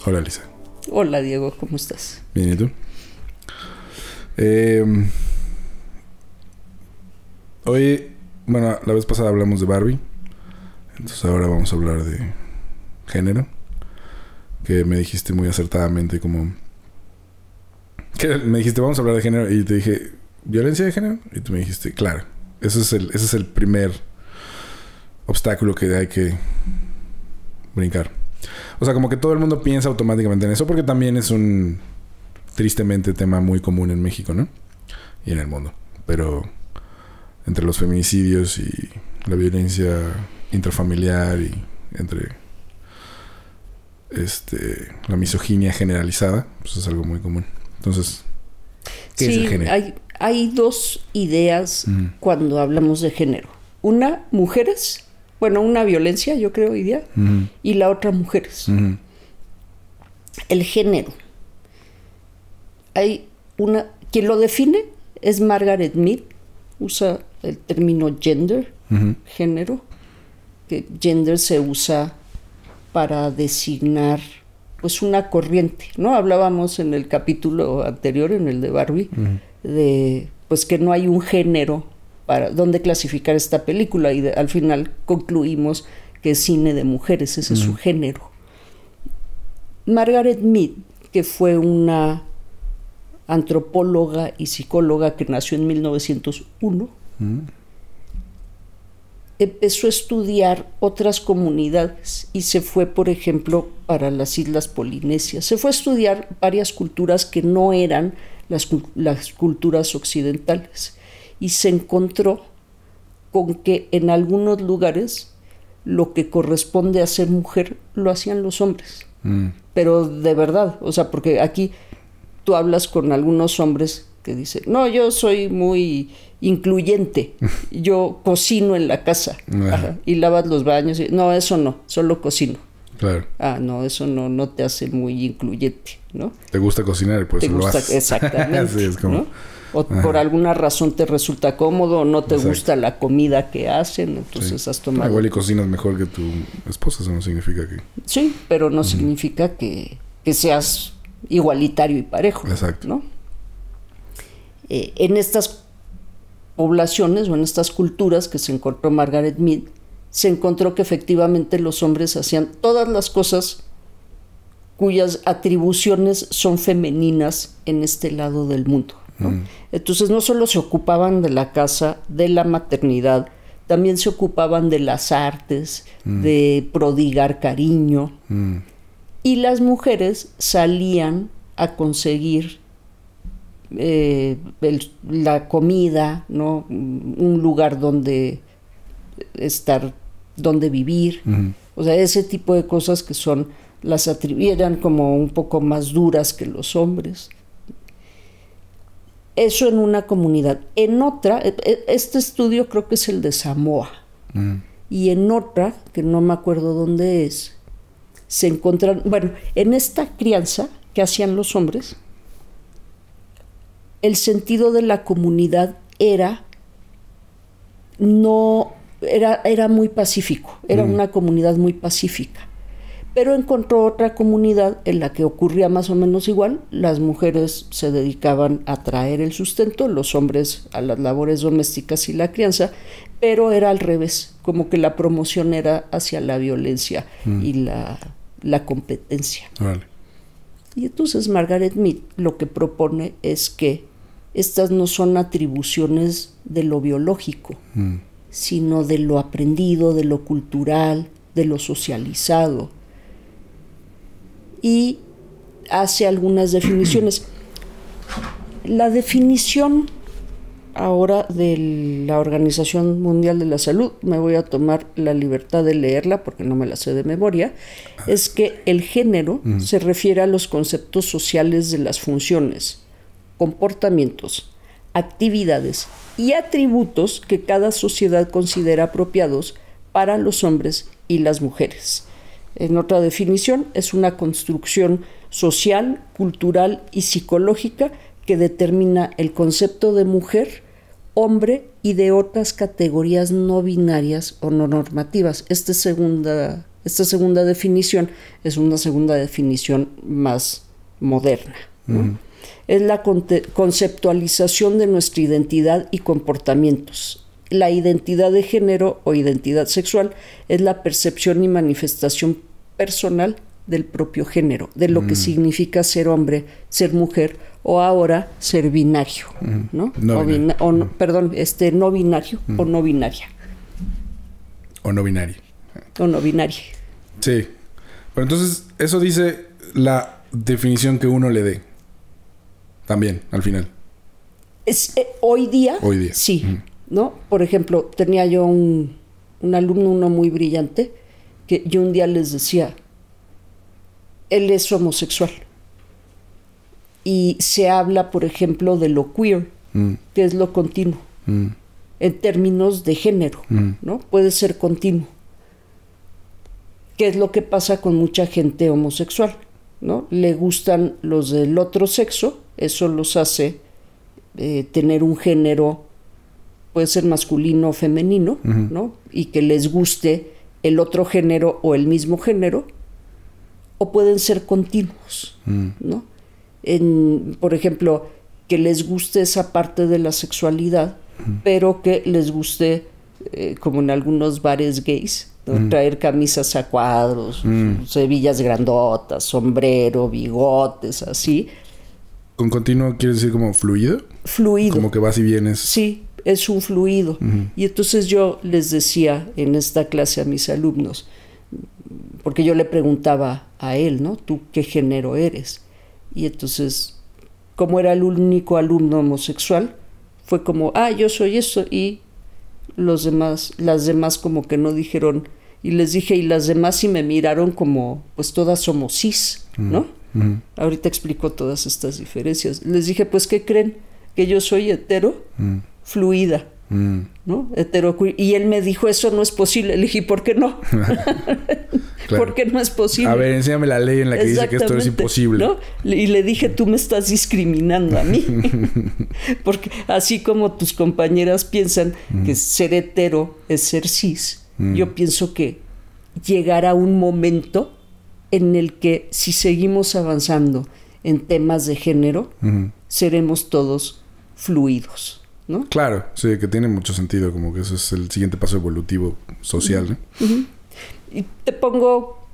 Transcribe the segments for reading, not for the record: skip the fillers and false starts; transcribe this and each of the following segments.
Hola, Lisa. Hola, Diego, ¿cómo estás? Bien, ¿y tú? Hoy, bueno, la vez pasada hablamos de Barbie. Entonces ahora vamos a hablar de género. Que me dijiste muy acertadamente como... Que me dijiste, vamos a hablar de género. Y te dije, ¿violencia de género? Y tú me dijiste, claro. Ese es el primer obstáculo que hay que brincar. O sea, como que todo el mundo piensa automáticamente en eso, porque también es un, tristemente, tema muy común en México, ¿no? Y en el mundo. Pero entre los feminicidios y la violencia intrafamiliar y entre la misoginia generalizada, pues es algo muy común. Entonces, ¿qué es el género? Hay dos ideas cuando hablamos de género. Una, mujeres. Bueno, una violencia, yo creo, idea. Y la otra, mujeres. El género. Hay una... Quien lo define es Margaret Mead. Usa el término gender, género. Que gender se usa para designar pues una corriente, ¿no? Hablábamos en el capítulo anterior, en el de Barbie, de pues que no hay un género para dónde clasificar esta película, y al final concluimos que es cine de mujeres, ese es su género. Margaret Mead, que fue una antropóloga y psicóloga que nació en 1901, empezó a estudiar otras comunidades y se fue, por ejemplo, para las Islas Polinesias. Se fue a estudiar varias culturas que no eran las culturas occidentales, y se encontró con que en algunos lugares lo que corresponde a ser mujer lo hacían los hombres. Pero de verdad, o sea, porque aquí tú hablas con algunos hombres que dicen, no, yo soy muy incluyente, yo cocino en la casa, y lavas los baños, no, eso no, solo cocino. Claro. No, eso no te hace muy incluyente, ¿no? Te gusta cocinar y por eso lo haces. Exactamente. Sí, es como... ¿no? O por alguna razón te resulta cómodo, o no te gusta la comida que hacen, entonces has tomado... Igual y cocinas mejor que tu esposa, eso no significa que... Sí, pero no significa que seas igualitario y parejo. Exacto. ¿No? En estas poblaciones o en estas culturas que se encontró Margaret Mead, se encontró que efectivamente los hombres hacían todas las cosas cuyas atribuciones son femeninas en este lado del mundo, ¿no? Entonces no solo se ocupaban de la casa, de la maternidad, también se ocupaban de las artes, de prodigar cariño, y las mujeres salían a conseguir la comida, ¿no? Un lugar donde estar, donde vivir, o sea, ese tipo de cosas que son, las atribuían como un poco más duras que los hombres. Eso en una comunidad. En otra, este estudio creo que es el de Samoa, y en otra, que no me acuerdo dónde es, se encuentran, bueno, en esta crianza que hacían los hombres, el sentido de la comunidad era muy pacífico, era una comunidad muy pacífica. Pero encontró otra comunidad en la que ocurría más o menos igual. Las mujeres se dedicaban a traer el sustento, los hombres a las labores domésticas y la crianza, pero era al revés, como que la promoción era hacia la violencia y la competencia. Vale. Y entonces Margaret Mead lo que propone es que estas no son atribuciones de lo biológico, sino de lo aprendido, de lo cultural, de lo socializado. Y hace algunas definiciones. La definición ahora de la Organización Mundial de la Salud, me voy a tomar la libertad de leerla porque no me la sé de memoria, es que el género se refiere a los conceptos sociales de las funciones, comportamientos, actividades y atributos que cada sociedad considera apropiados para los hombres y las mujeres. En otra definición, es una construcción social, cultural y psicológica que determina el concepto de mujer, hombre y de otras categorías no binarias o no normativas. Esta segunda Esta segunda definición es una segunda definición más moderna, ¿no? Es la conceptualización de nuestra identidad y comportamientos. La identidad de género o identidad sexual es la percepción y manifestación personal del propio género, de lo que significa ser hombre, ser mujer o ahora ser binario, ¿no? No binario o no binaria. O no binario. O no binaria. Sí. Pero entonces, eso dice la definición que uno le dé. También, al final. Hoy día. Sí. ¿No? Por ejemplo, tenía yo un alumno, uno muy brillante, que yo un día les decía, él es homosexual. Y se habla, por ejemplo, de lo queer, que es lo continuo, en términos de género, ¿no? Puede ser continuo. ¿Qué es lo que pasa con mucha gente homosexual? ¿No? Le gustan los del otro sexo, eso los hace tener un género, puede ser masculino o femenino, ¿no? Y que les guste el otro género o el mismo género, o pueden ser continuos, ¿no? Por ejemplo, que les guste esa parte de la sexualidad, pero que les guste, como en algunos bares gays, ¿no? Traer camisas a cuadros, hebillas grandotas, sombrero, bigotes, así. ¿Con continuo quiere decir como fluido? Fluido. Como que vas y vienes. Sí, es un fluido. Y entonces yo les decía en esta clase a mis alumnos, porque yo le preguntaba a él, ¿no? ¿Tú qué género eres? Y entonces, como era el único alumno homosexual, fue como, yo soy eso, y las demás como que no dijeron, y les dije, y las demás sí me miraron como, pues todas somos cis, ¿no? Ahorita explico todas estas diferencias. Les dije, pues, ¿qué creen? Que yo soy hetero, fluida, ¿no? Hetero. Y él me dijo, eso no es posible. Le dije, ¿por qué no? Claro. ¿Por qué no es posible? A ver, enséñame la ley en la que dice que esto es imposible, ¿no? Y le dije, tú me estás discriminando a mí. Porque así como tus compañeras piensan que ser hetero es ser cis, yo pienso que llegará un momento en el que si seguimos avanzando en temas de género, seremos todos fluidos, ¿no? Claro, sí, que tiene mucho sentido, como que eso es el siguiente paso evolutivo social, ¿no? Y te pongo,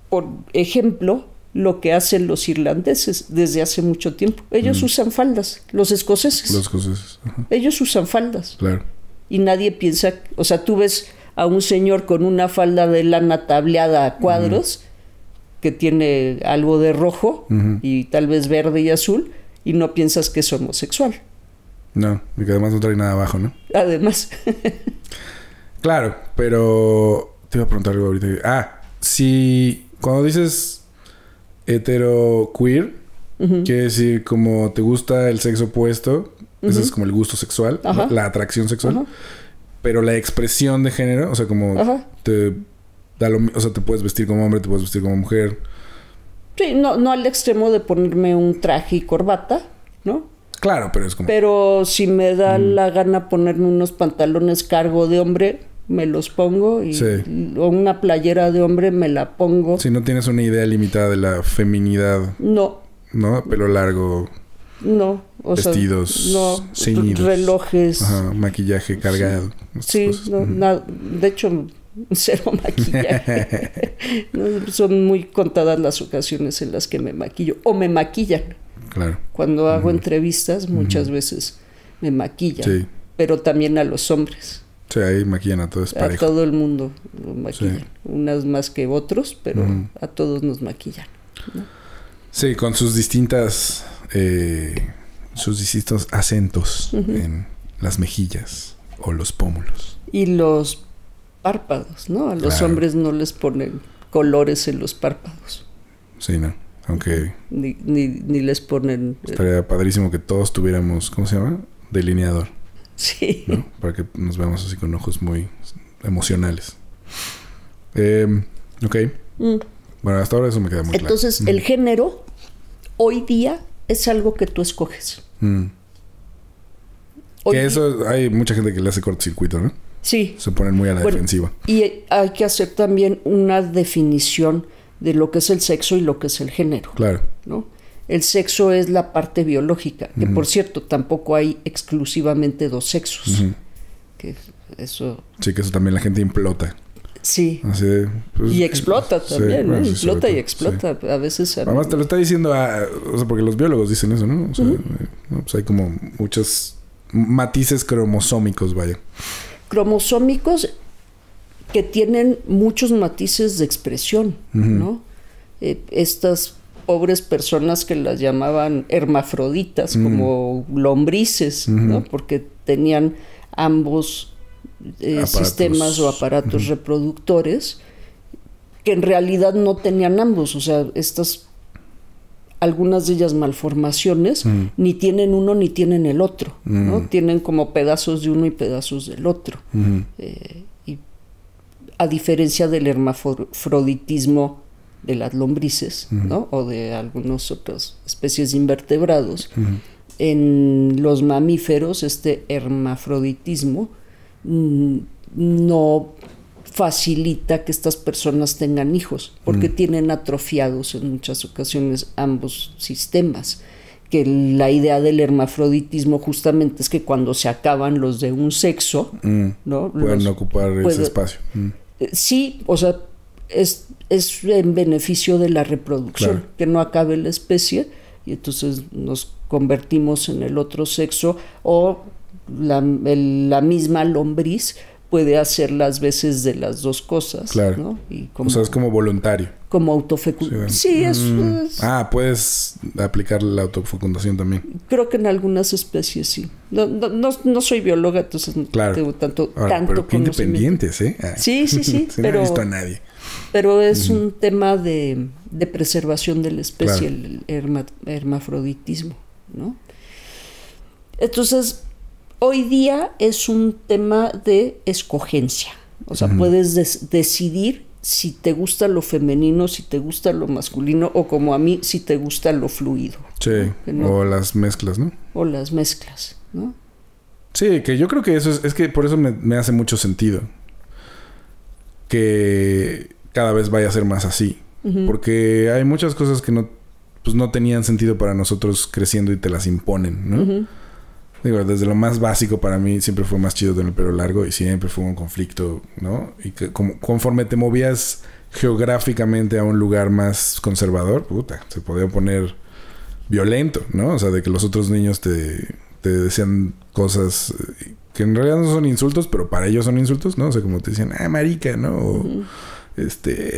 por ejemplo, lo que hacen los irlandeses desde hace mucho tiempo. Ellos usan faldas, los escoceses. Los escoceses. Ellos usan faldas. Claro. Y nadie piensa, o sea, tú ves a un señor con una falda de lana tableada a cuadros, que tiene algo de rojo y tal vez verde y azul, y no piensas que es homosexual. No, y que además no trae nada abajo, ¿no? Además. Claro, pero te iba a preguntar algo ahorita. Si cuando dices hetero queer, quiere decir como te gusta el sexo opuesto, ese es como el gusto sexual, ¿no? La atracción sexual, pero la expresión de género, o sea, como te da o sea, te puedes vestir como hombre, te puedes vestir como mujer. Sí, no al extremo de ponerme un traje y corbata, ¿no? Claro, pero es como... Pero si me da la gana ponerme unos pantalones cargo de hombre, me los pongo. O una playera de hombre, me la pongo. Si no tienes una idea limitada de la feminidad. No. ¿No? Pelo largo. No. Vestidos. No. Ceñidos. Relojes. Maquillaje cargado. Sí, nada. De hecho, cero maquillaje. No, son muy contadas las ocasiones en las que me maquillo. O me maquillan. Claro. Cuando hago entrevistas, muchas veces me maquillan. Sí. Pero también a los hombres. Sí, ahí maquillan a todos parejo. A todo el mundo lo maquillan. Sí. Unas más que otros, pero a todos nos maquillan, ¿no? Sí, con sus distintos acentos en las mejillas o los pómulos. Y los párpados, ¿no? A los hombres no les ponen colores en los párpados. Sí, ¿no? Aunque... Ni les ponen... Estaría padrísimo que todos tuviéramos... ¿Cómo se llama? Delineador. Sí. ¿No? Para que nos veamos así con ojos muy emocionales. Ok. Bueno, hasta ahora eso me queda muy claro. Entonces, el género hoy día es algo que tú escoges. Que eso... Hay mucha gente que le hace cortocircuito, ¿no? Sí. Se ponen muy a la defensiva. Y hay que hacer también una definición de lo que es el sexo y lo que es el género. Claro. ¿No? El sexo es la parte biológica, que por cierto tampoco hay exclusivamente dos sexos. Que eso... Sí, que eso también la gente implota. Sí. Así de, pues, y explota también, sí, bueno, sí, implota y todo, explota. Sí. A veces... Además te lo está diciendo, o sea, porque los biólogos dicen eso, ¿no? O sea, ¿no? Pues hay como muchos matices cromosómicos, vaya. Cromosómicos que tienen muchos matices de expresión, ¿no? Estas pobres personas que las llamaban hermafroditas, como lombrices, ¿no? Porque tenían ambos sistemas o aparatos reproductores que en realidad no tenían ambos. O sea, algunas de ellas malformaciones ni tienen uno ni tienen el otro, ¿no? Tienen como pedazos de uno y pedazos del otro. Y a diferencia del hermafroditismo de las lombrices, ¿no? O de algunas otras especies de invertebrados, en los mamíferos este hermafroditismo no facilita que estas personas tengan hijos, porque tienen atrofiados en muchas ocasiones ambos sistemas. Que la idea del hermafroditismo justamente es que cuando se acaban los de un sexo, ¿no? Pueden ocupar ese espacio. Sí, o sea, es en beneficio de la reproducción, claro, que no acabe la especie y entonces nos convertimos en el otro sexo, o la misma lombriz puede hacer las veces de las dos cosas, claro, ¿no? Y o sea, es como voluntario. Como autofecundación. Sí, es... puedes aplicar la autofecundación también. Creo que en algunas especies sí. No soy bióloga, entonces claro, no tengo tanto pero qué independientes, ¿eh? Sí. pero, no he visto a nadie. Pero es un tema de preservación de la especie, claro, el hermafroditismo, ¿no? Entonces, hoy día es un tema de escogencia. O sea, puedes decidir si te gusta lo femenino, si te gusta lo masculino, o como a mí, si te gusta lo fluido. Sí, ¿no? O las mezclas, ¿no? O las mezclas, ¿no? Sí, que yo creo que eso es que por eso me hace mucho sentido que cada vez vaya a ser más así. Porque hay muchas cosas que no tenían sentido para nosotros creciendo y te las imponen, ¿no? Digo, desde lo más básico para mí siempre fue más chido tener el pelo largo y siempre fue un conflicto, ¿no? Y que conforme te movías geográficamente a un lugar más conservador, se podía poner violento, ¿no? O sea, de que los otros niños te decían cosas que en realidad no son insultos, pero para ellos son insultos, ¿no? O sea, como te decían, marica, ¿no? O,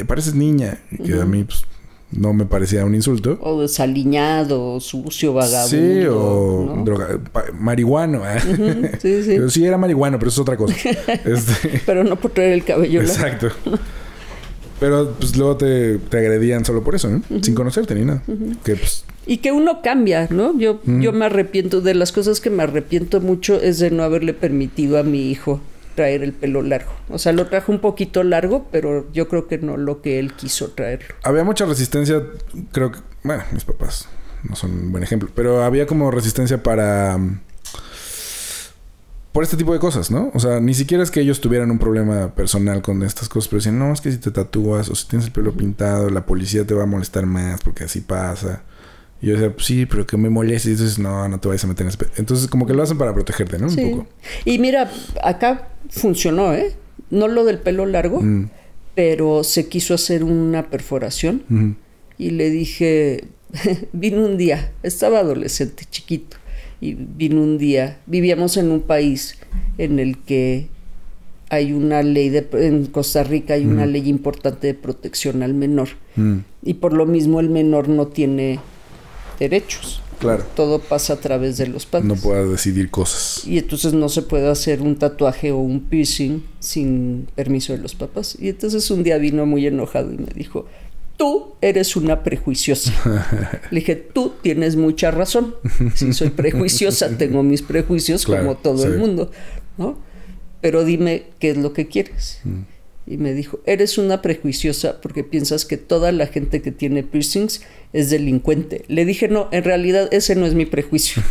pareces niña, que a mí, pues, no me parecía un insulto. O desaliñado, sucio, vagabundo. Sí, o ¿no? Marihuano. Sí. Pero sí era marihuano, pero eso es otra cosa. Pero no por traer el cabello largo. Exacto. Pero pues luego te agredían solo por eso, ¿no? Sin conocerte ni nada. Que, pues... Y que uno cambia, ¿no? Yo me arrepiento. De las cosas que me arrepiento mucho es de no haberle permitido a mi hijo traer el pelo largo. O sea, lo trajo un poquito largo, pero yo creo que no lo que él quiso traerlo. Había mucha resistencia, creo que... Bueno, mis papás no son un buen ejemplo, pero había como resistencia por este tipo de cosas, ¿no? O sea, ni siquiera es que ellos tuvieran un problema personal con estas cosas, pero decían, no, es que si te tatúas o si tienes el pelo pintado, la policía te va a molestar más porque así pasa. Y yo decía, pues sí, pero que me moleste. Y dices, no te vayas a meter en ese... Entonces, como que lo hacen para protegerte, ¿no? Sí. Un poco. Y mira, acá funcionó, ¿eh? No lo del pelo largo, pero se quiso hacer una perforación. Y le dije... vino un día, estaba adolescente, chiquito. Y vino un día... Vivíamos en un país en el que hay una ley en Costa Rica hay una ley importante de protección al menor. Y por lo mismo el menor no tiene derechos. Claro. Todo pasa a través de los padres. No pueda decidir cosas. Y entonces no se puede hacer un tatuaje o un piercing sin permiso de los papás. Y entonces un día vino muy enojado y me dijo, tú eres una prejuiciosa. Le dije, tú tienes mucha razón. Si soy prejuiciosa, tengo mis prejuicios, claro, como todo el mundo, ¿no? Pero dime qué es lo que quieres. y me dijo, eres una prejuiciosa porque piensas que toda la gente que tiene piercings es delincuente. Le dije, no, en realidad ese no es mi prejuicio.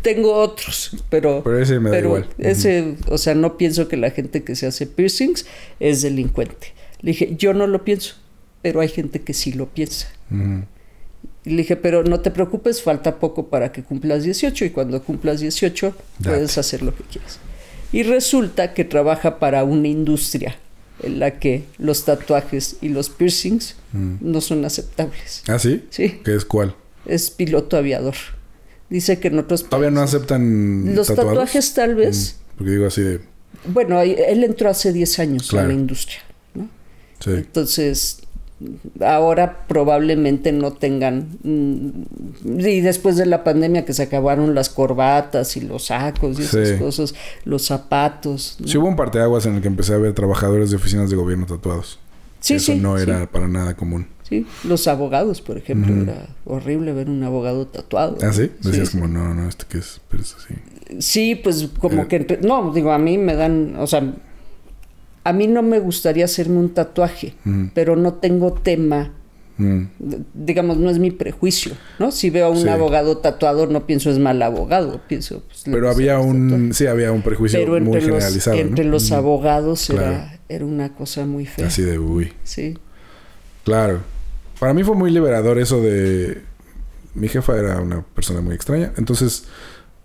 Tengo otros, pero ese me da igual. Ese, o sea, no pienso que la gente que se hace piercings es delincuente. Le dije, yo no lo pienso, pero hay gente que sí lo piensa. Y le dije, pero no te preocupes, falta poco para que cumplas 18 y cuando cumplas 18 puedes hacer lo que quieras. Y resulta que trabaja para una industria en la que los tatuajes y los piercings no son aceptables. ¿Ah, sí? Sí. ¿Qué es cuál? Es piloto aviador. Dice que en otros ¿Todavía no aceptan los tatuajes tal vez? Porque digo así de... Bueno, él entró hace 10 años a la industria, ¿no? Sí. Entonces, ahora probablemente no tengan... y después de la pandemia que se acabaron las corbatas y los sacos y esas cosas, los zapatos, ¿no? Sí, hubo un parteaguas en el que empecé a ver trabajadores de oficinas de gobierno tatuados. Sí, eso no era para nada común. Sí, los abogados, por ejemplo, era horrible ver un abogado tatuado. ¿Ah, sí? Decías sí, como, no, ¿esto qué es? Pero eso sí. Sí, pues como que... No, digo, a mí me dan... O sea, a mí no me gustaría hacerme un tatuaje, pero no tengo tema... digamos, no es mi prejuicio, ¿no? Si veo a un abogado tatuado, no pienso es mal abogado, pienso... Pues, pero había un... Sí, había un prejuicio muy generalizado, ¿no? Entre los abogados era una cosa muy fea. Así de uy. Sí. Claro. Para mí fue muy liberador eso de... Mi jefa era una persona muy extraña. Entonces,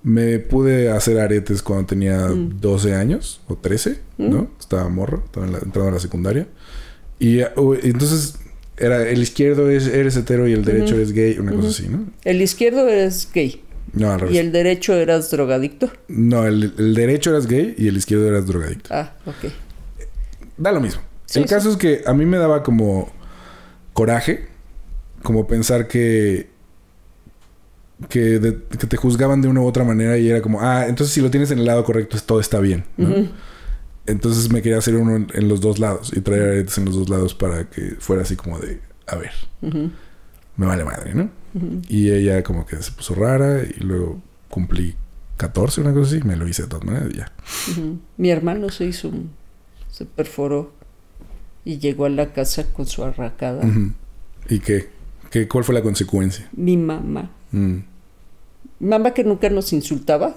me pude hacer aretes cuando tenía 12 años o 13, ¿no? Estaba morro, estaba entrando a la secundaria. Y entonces, era el izquierdo eres hetero y el derecho es gay, una cosa así, ¿no? El izquierdo eres gay. No, al revés. ¿Y el derecho eras drogadicto? No, el derecho eras gay y el izquierdo eras drogadicto. Ah, ok. Da lo mismo. Sí, el caso es que a mí me daba como coraje, como pensar que te juzgaban de una u otra manera y era como, entonces si lo tienes en el lado correcto todo está bien, ¿no? Entonces me quería hacer uno en los dos lados y traer aretes en los dos lados para que fuera así como de, a ver, me vale madre, ¿no? Y ella como que se puso rara y luego cumplí 14, una cosa así, me lo hice de todas maneras y ya. Mi hermano se perforó y llegó a la casa con su arracada. ¿Y cuál fue la consecuencia? Mi mamá. Mamá que nunca nos insultaba.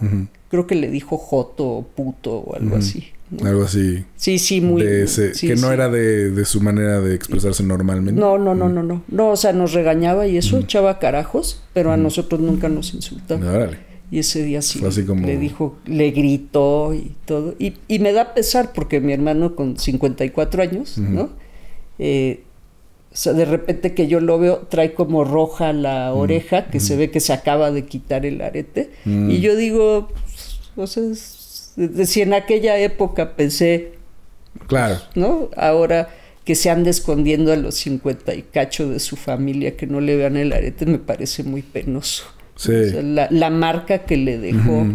Creo que le dijo joto o puto o algo así, ¿no? Algo así. Sí, muy... que no era de su manera de expresarse normalmente. No. No, o sea, nos regañaba y eso, echaba carajos, pero a nosotros nunca nos insultaba. Órale. Y ese día sí así como... le dijo, le gritó y todo. Y me da pesar porque mi hermano con 54 años, ¿no? O sea, de repente que yo lo veo, trae como roja la oreja, que se ve que se acaba de quitar el arete. Y yo digo, o sea, si en aquella época pensé... Claro. ¿No? Ahora que se ande escondiendo a los 50 y cacho de su familia, que no le vean el arete, me parece muy penoso. Sí. O sea, la marca que le dejó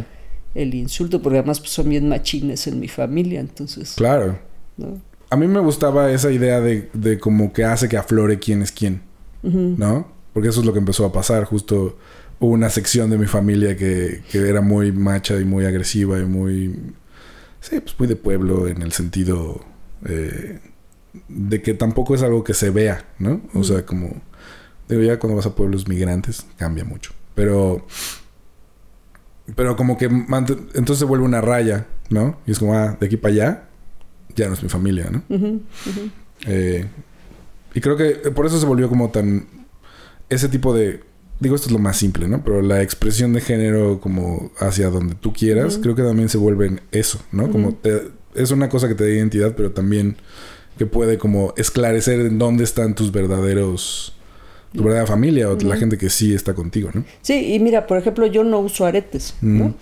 el insulto, porque además pues, son bien machines en mi familia, entonces... Claro. ¿No? A mí me gustaba esa idea de como que hace que aflore quién es quién, ¿no? Porque eso es lo que empezó a pasar. Justo hubo una sección de mi familia que era muy macha y muy agresiva y muy... Sí, pues muy de pueblo en el sentido de que tampoco es algo que se vea, ¿no? O sea, como... Digo, ya cuando vas a pueblos migrantes cambia mucho. Pero como que entonces se vuelve una raya, ¿no? Y es como, de aquí para allá ya no es mi familia, ¿no? Y creo que por eso se volvió como tan... Ese tipo de... Digo, esto es lo más simple, ¿no? Pero la expresión de género como hacia donde tú quieras, creo que también se vuelve en eso, ¿no? Como es una cosa que te da identidad, pero también que puede como esclarecer en dónde están tus verdaderos... Tu verdadera familia o la gente que sí está contigo, ¿no? Sí, y mira, por ejemplo, yo no uso aretes, ¿no?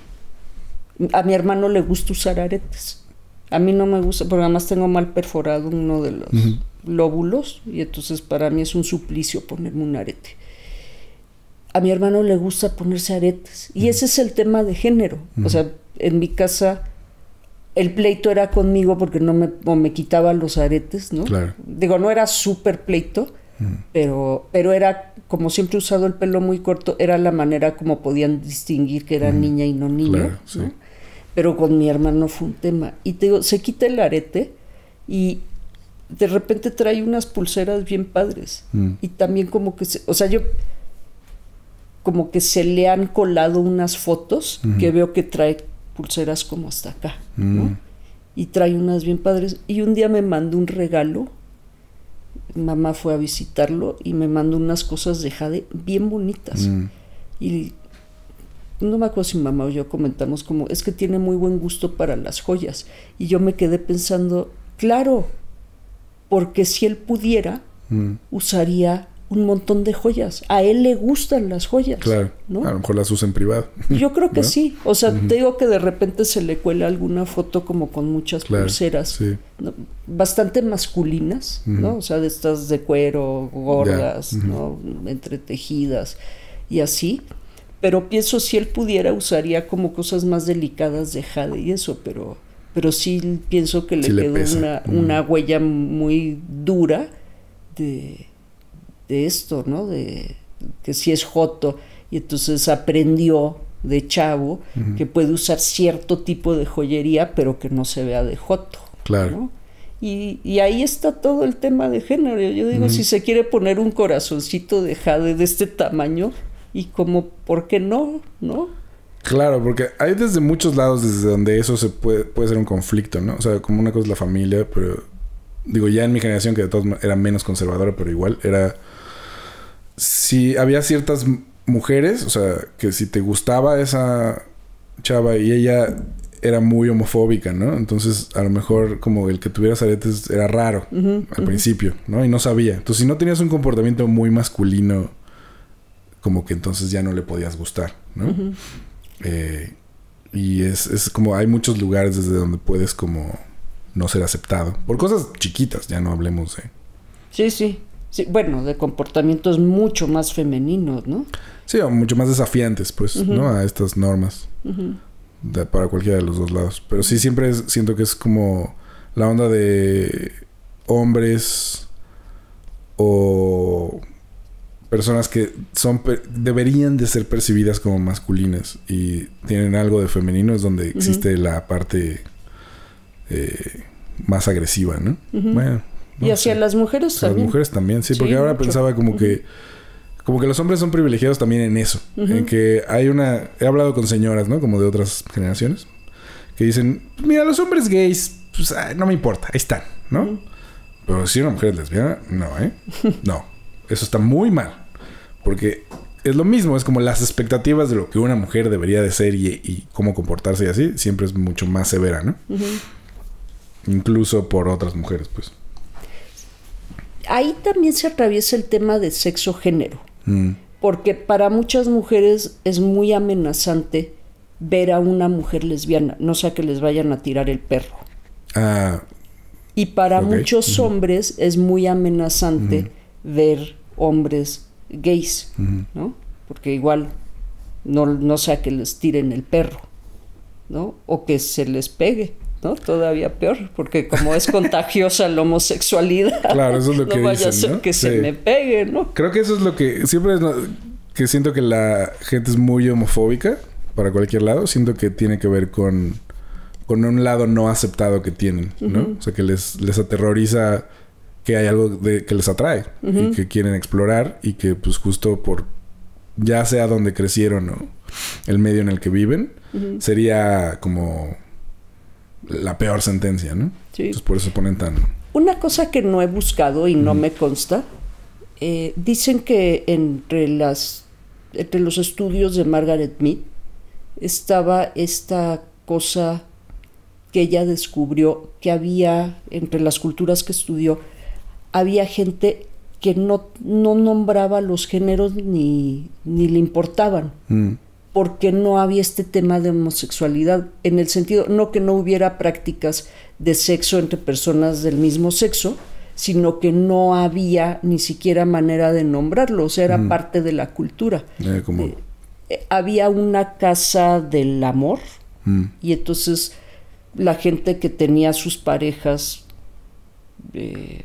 A mi hermano le gusta usar aretes. A mí no me gusta, porque además tengo mal perforado uno de los lóbulos y entonces para mí es un suplicio ponerme un arete. A mi hermano le gusta ponerse aretes y ese es el tema de género. O sea, en mi casa el pleito era conmigo porque no me quitaba los aretes, ¿no? Claro. Digo, no era súper pleito, pero era, como siempre he usado el pelo muy corto, era la manera como podían distinguir que era niña y no niño, claro, sí. ¿no? Pero con mi hermano fue un tema. Y te digo, se quita el arete y de repente trae unas pulseras bien padres. Y también como que, como que se le han colado unas fotos que veo que trae pulseras como hasta acá, ¿no? Y trae unas bien padres. Y un día me mandó un regalo. Mamá fue a visitarlo y me mandó unas cosas de jade bien bonitas. Y no me acuerdo si mamá o yo comentamos como, es que tiene muy buen gusto para las joyas. Y yo me quedé pensando, claro, porque si él pudiera, usaría un montón de joyas. A él le gustan las joyas. Claro, ¿no? A lo mejor las usa en privado. Yo creo que ¿no? sí. O sea, te digo que de repente se le cuela alguna foto como con muchas pulseras. Sí. ¿no? Bastante masculinas, ¿no? O sea, de estas de cuero, gordas, ¿no? Entretejidas y así. Pero pienso, si él pudiera, usaría como cosas más delicadas de jade y eso, pero sí pienso que le quedó una huella muy dura de esto, ¿no? De que sí es joto, y entonces aprendió de chavo que puede usar cierto tipo de joyería, pero que no se vea de joto. Claro. ¿no? Y ahí está todo el tema de género. Yo digo, si se quiere poner un corazoncito de jade de este tamaño, y como, ¿por qué no? ¿No? Claro, porque hay desde muchos lados desde donde eso se puede ser un conflicto, ¿no? O sea, como una cosa es la familia, pero digo, ya en mi generación, que de todos era menos conservadora, pero igual era... Si había ciertas mujeres, o sea, que si te gustaba esa chava y ella era muy homofóbica, ¿no? Entonces, a lo mejor como el que tuvieras aretes era raro al principio, ¿no? Y no sabía. Entonces, si no tenías un comportamiento muy masculino, como que entonces ya no le podías gustar, ¿no? Y es como... Hay muchos lugares desde donde puedes como no ser aceptado. Por cosas chiquitas, ya no hablemos de... Sí, bueno, de comportamientos mucho más femeninos, ¿no? Sí, o mucho más desafiantes, pues, ¿no? A estas normas. Para cualquiera de los dos lados. Pero sí, siempre siento que es como la onda de hombres o personas que deberían de ser percibidas como masculinas y tienen algo de femenino, es donde existe la parte más agresiva, ¿no? Bueno, y hacia las mujeres también. Las mujeres también, sí, porque ahora pensaba como que los hombres son privilegiados también en eso. En que hay he hablado con señoras, ¿no? Como de otras generaciones, que dicen, mira, los hombres gays, pues no me importa, ahí están, ¿no? Pero si una mujer es lesbiana, no, no. Eso está muy mal. Porque es lo mismo, es como las expectativas de lo que una mujer debería de ser y cómo comportarse y así, siempre es mucho más severa, ¿no? Incluso por otras mujeres, pues. Ahí también se atraviesa el tema de sexo-género. Porque para muchas mujeres es muy amenazante ver a una mujer lesbiana, no sea que les vayan a tirar el perro. Y para muchos hombres es muy amenazante ver hombres gays, ¿no? Porque igual no sea que les tiren el perro, ¿no? O que se les pegue, ¿no? Todavía peor, porque como es contagiosa la homosexualidad, claro, eso es lo que no vaya dicen, a ser ¿no? que se me pegue, ¿no? Creo que eso es lo que siempre que siento que la gente es muy homofóbica para cualquier lado. Siento que tiene que ver con un lado no aceptado que tienen, ¿no? O sea, que les aterroriza que hay algo que les atrae y que quieren explorar y que pues justo por ya sea donde crecieron o el medio en el que viven, sería como la peor sentencia, ¿no? Sí. Entonces por eso se ponen tan... Una cosa que no he buscado y no me consta, dicen que entre los estudios de Margaret Mead estaba esta cosa que ella descubrió, que había entre las culturas que estudió, había gente que no nombraba los géneros ni le importaban, porque no había este tema de homosexualidad, en el sentido, no que no hubiera prácticas de sexo entre personas del mismo sexo, sino que no había ni siquiera manera de nombrarlo, o sea, era parte de la cultura. Había una casa del amor, y entonces la gente que tenía sus parejas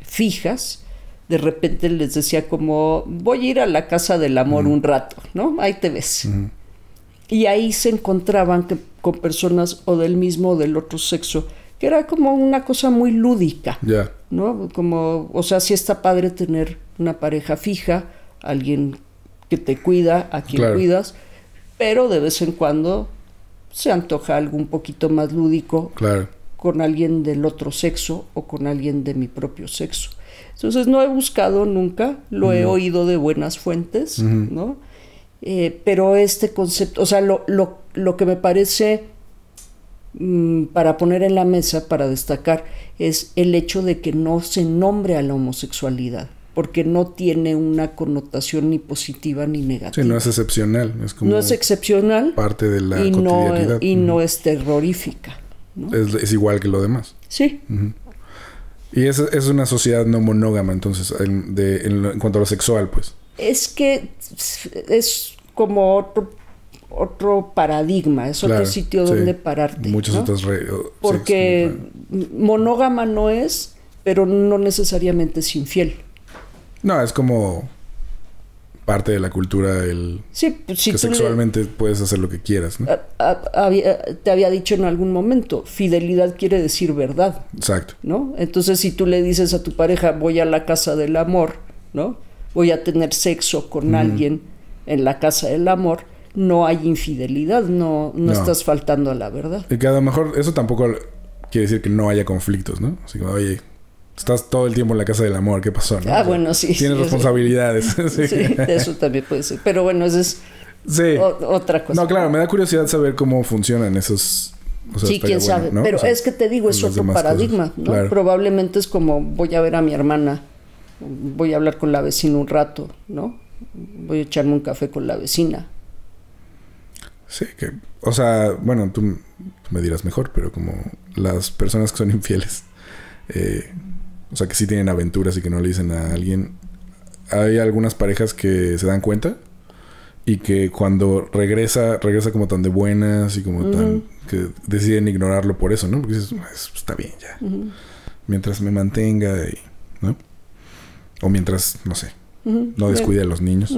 fijas, de repente les decía como, voy a ir a la casa del amor un rato, ¿no? Ahí te ves. Y ahí se encontraban con personas o del mismo o del otro sexo que era como una cosa muy lúdica, Ya. ¿no? Como, o sea, sí está padre tener una pareja fija, alguien que te cuida, a quien Claro. cuidas, pero de vez en cuando se antoja algo un poquito más lúdico Claro. con alguien del otro sexo o con alguien de mi propio sexo. Entonces no he buscado nunca, lo he oído de buenas fuentes, ¿no? Pero este concepto, o sea, lo que me parece para poner en la mesa, para destacar, es el hecho de que no se nombre a la homosexualidad, porque no tiene una connotación ni positiva ni negativa. Sí, no es excepcional, es como no es excepcional parte de la y cotidianidad. no es terrorífica, ¿no? Es igual que lo demás. Sí. Y es una sociedad no monógama, entonces, en cuanto a lo sexual, pues. Es que es como otro paradigma, es Claro, otro sitio sí. donde pararte. Muchas ¿no? otras Porque monógama no es, pero no necesariamente es infiel. No, es como parte de la cultura Sí, pues, si que tú sexualmente puedes hacer lo que quieras, ¿no? te había dicho en algún momento, fidelidad quiere decir verdad, Exacto. ¿no? Entonces, si tú le dices a tu pareja, voy a la casa del amor, ¿no? Voy a tener sexo con alguien en la casa del amor, no hay infidelidad, no estás faltando a la verdad. Y que a lo mejor eso tampoco quiere decir que no haya conflictos, ¿no? Así como, oye, estás todo el tiempo en la casa del amor, ¿qué pasó? ¿No? Ah, bueno, sí. Tienes sí, responsabilidades. Sí, eso también puede ser. Pero bueno, eso es otra cosa. No, claro, me da curiosidad saber cómo funcionan esos... O sea, sí, quién sabe. bueno, ¿no? Pero o sea, es que te digo, es las otro demás paradigma, cosas. ¿no? Claro. Probablemente es como voy a ver a mi hermana, voy a hablar con la vecina un rato, ¿no? Voy a echarme un café con la vecina. Sí, que... O sea, bueno, tú me dirás mejor, pero como las personas que son infieles, o sea, que sí tienen aventuras y que no le dicen a alguien, hay algunas parejas que se dan cuenta y que cuando regresa como tan de buenas y como tan... que deciden ignorarlo por eso, ¿no? Porque dices, está bien ya. Mientras me mantenga, ¿no? O mientras, no sé, no descuide a los niños.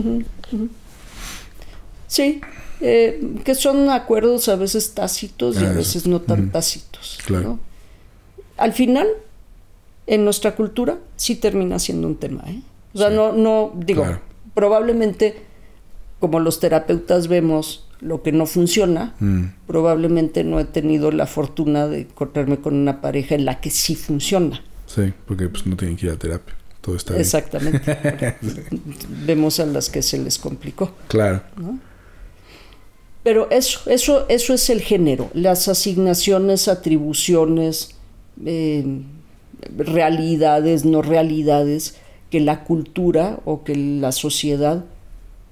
Sí, que son acuerdos a veces tácitos y a veces no tan tácitos. Claro. ¿no? Al final, en nuestra cultura, sí termina siendo un tema, ¿eh? O sea, no digo, claro. Probablemente, como los terapeutas vemos lo que no funciona, probablemente no he tenido la fortuna de encontrarme con una pareja en la que sí funciona. Sí, porque pues no tienen que ir a terapia. Todo está bien. Exactamente. Vemos a las que se les complicó. Claro. ¿no? Pero eso es el género, las asignaciones, atribuciones, realidades, no realidades, que la cultura o que la sociedad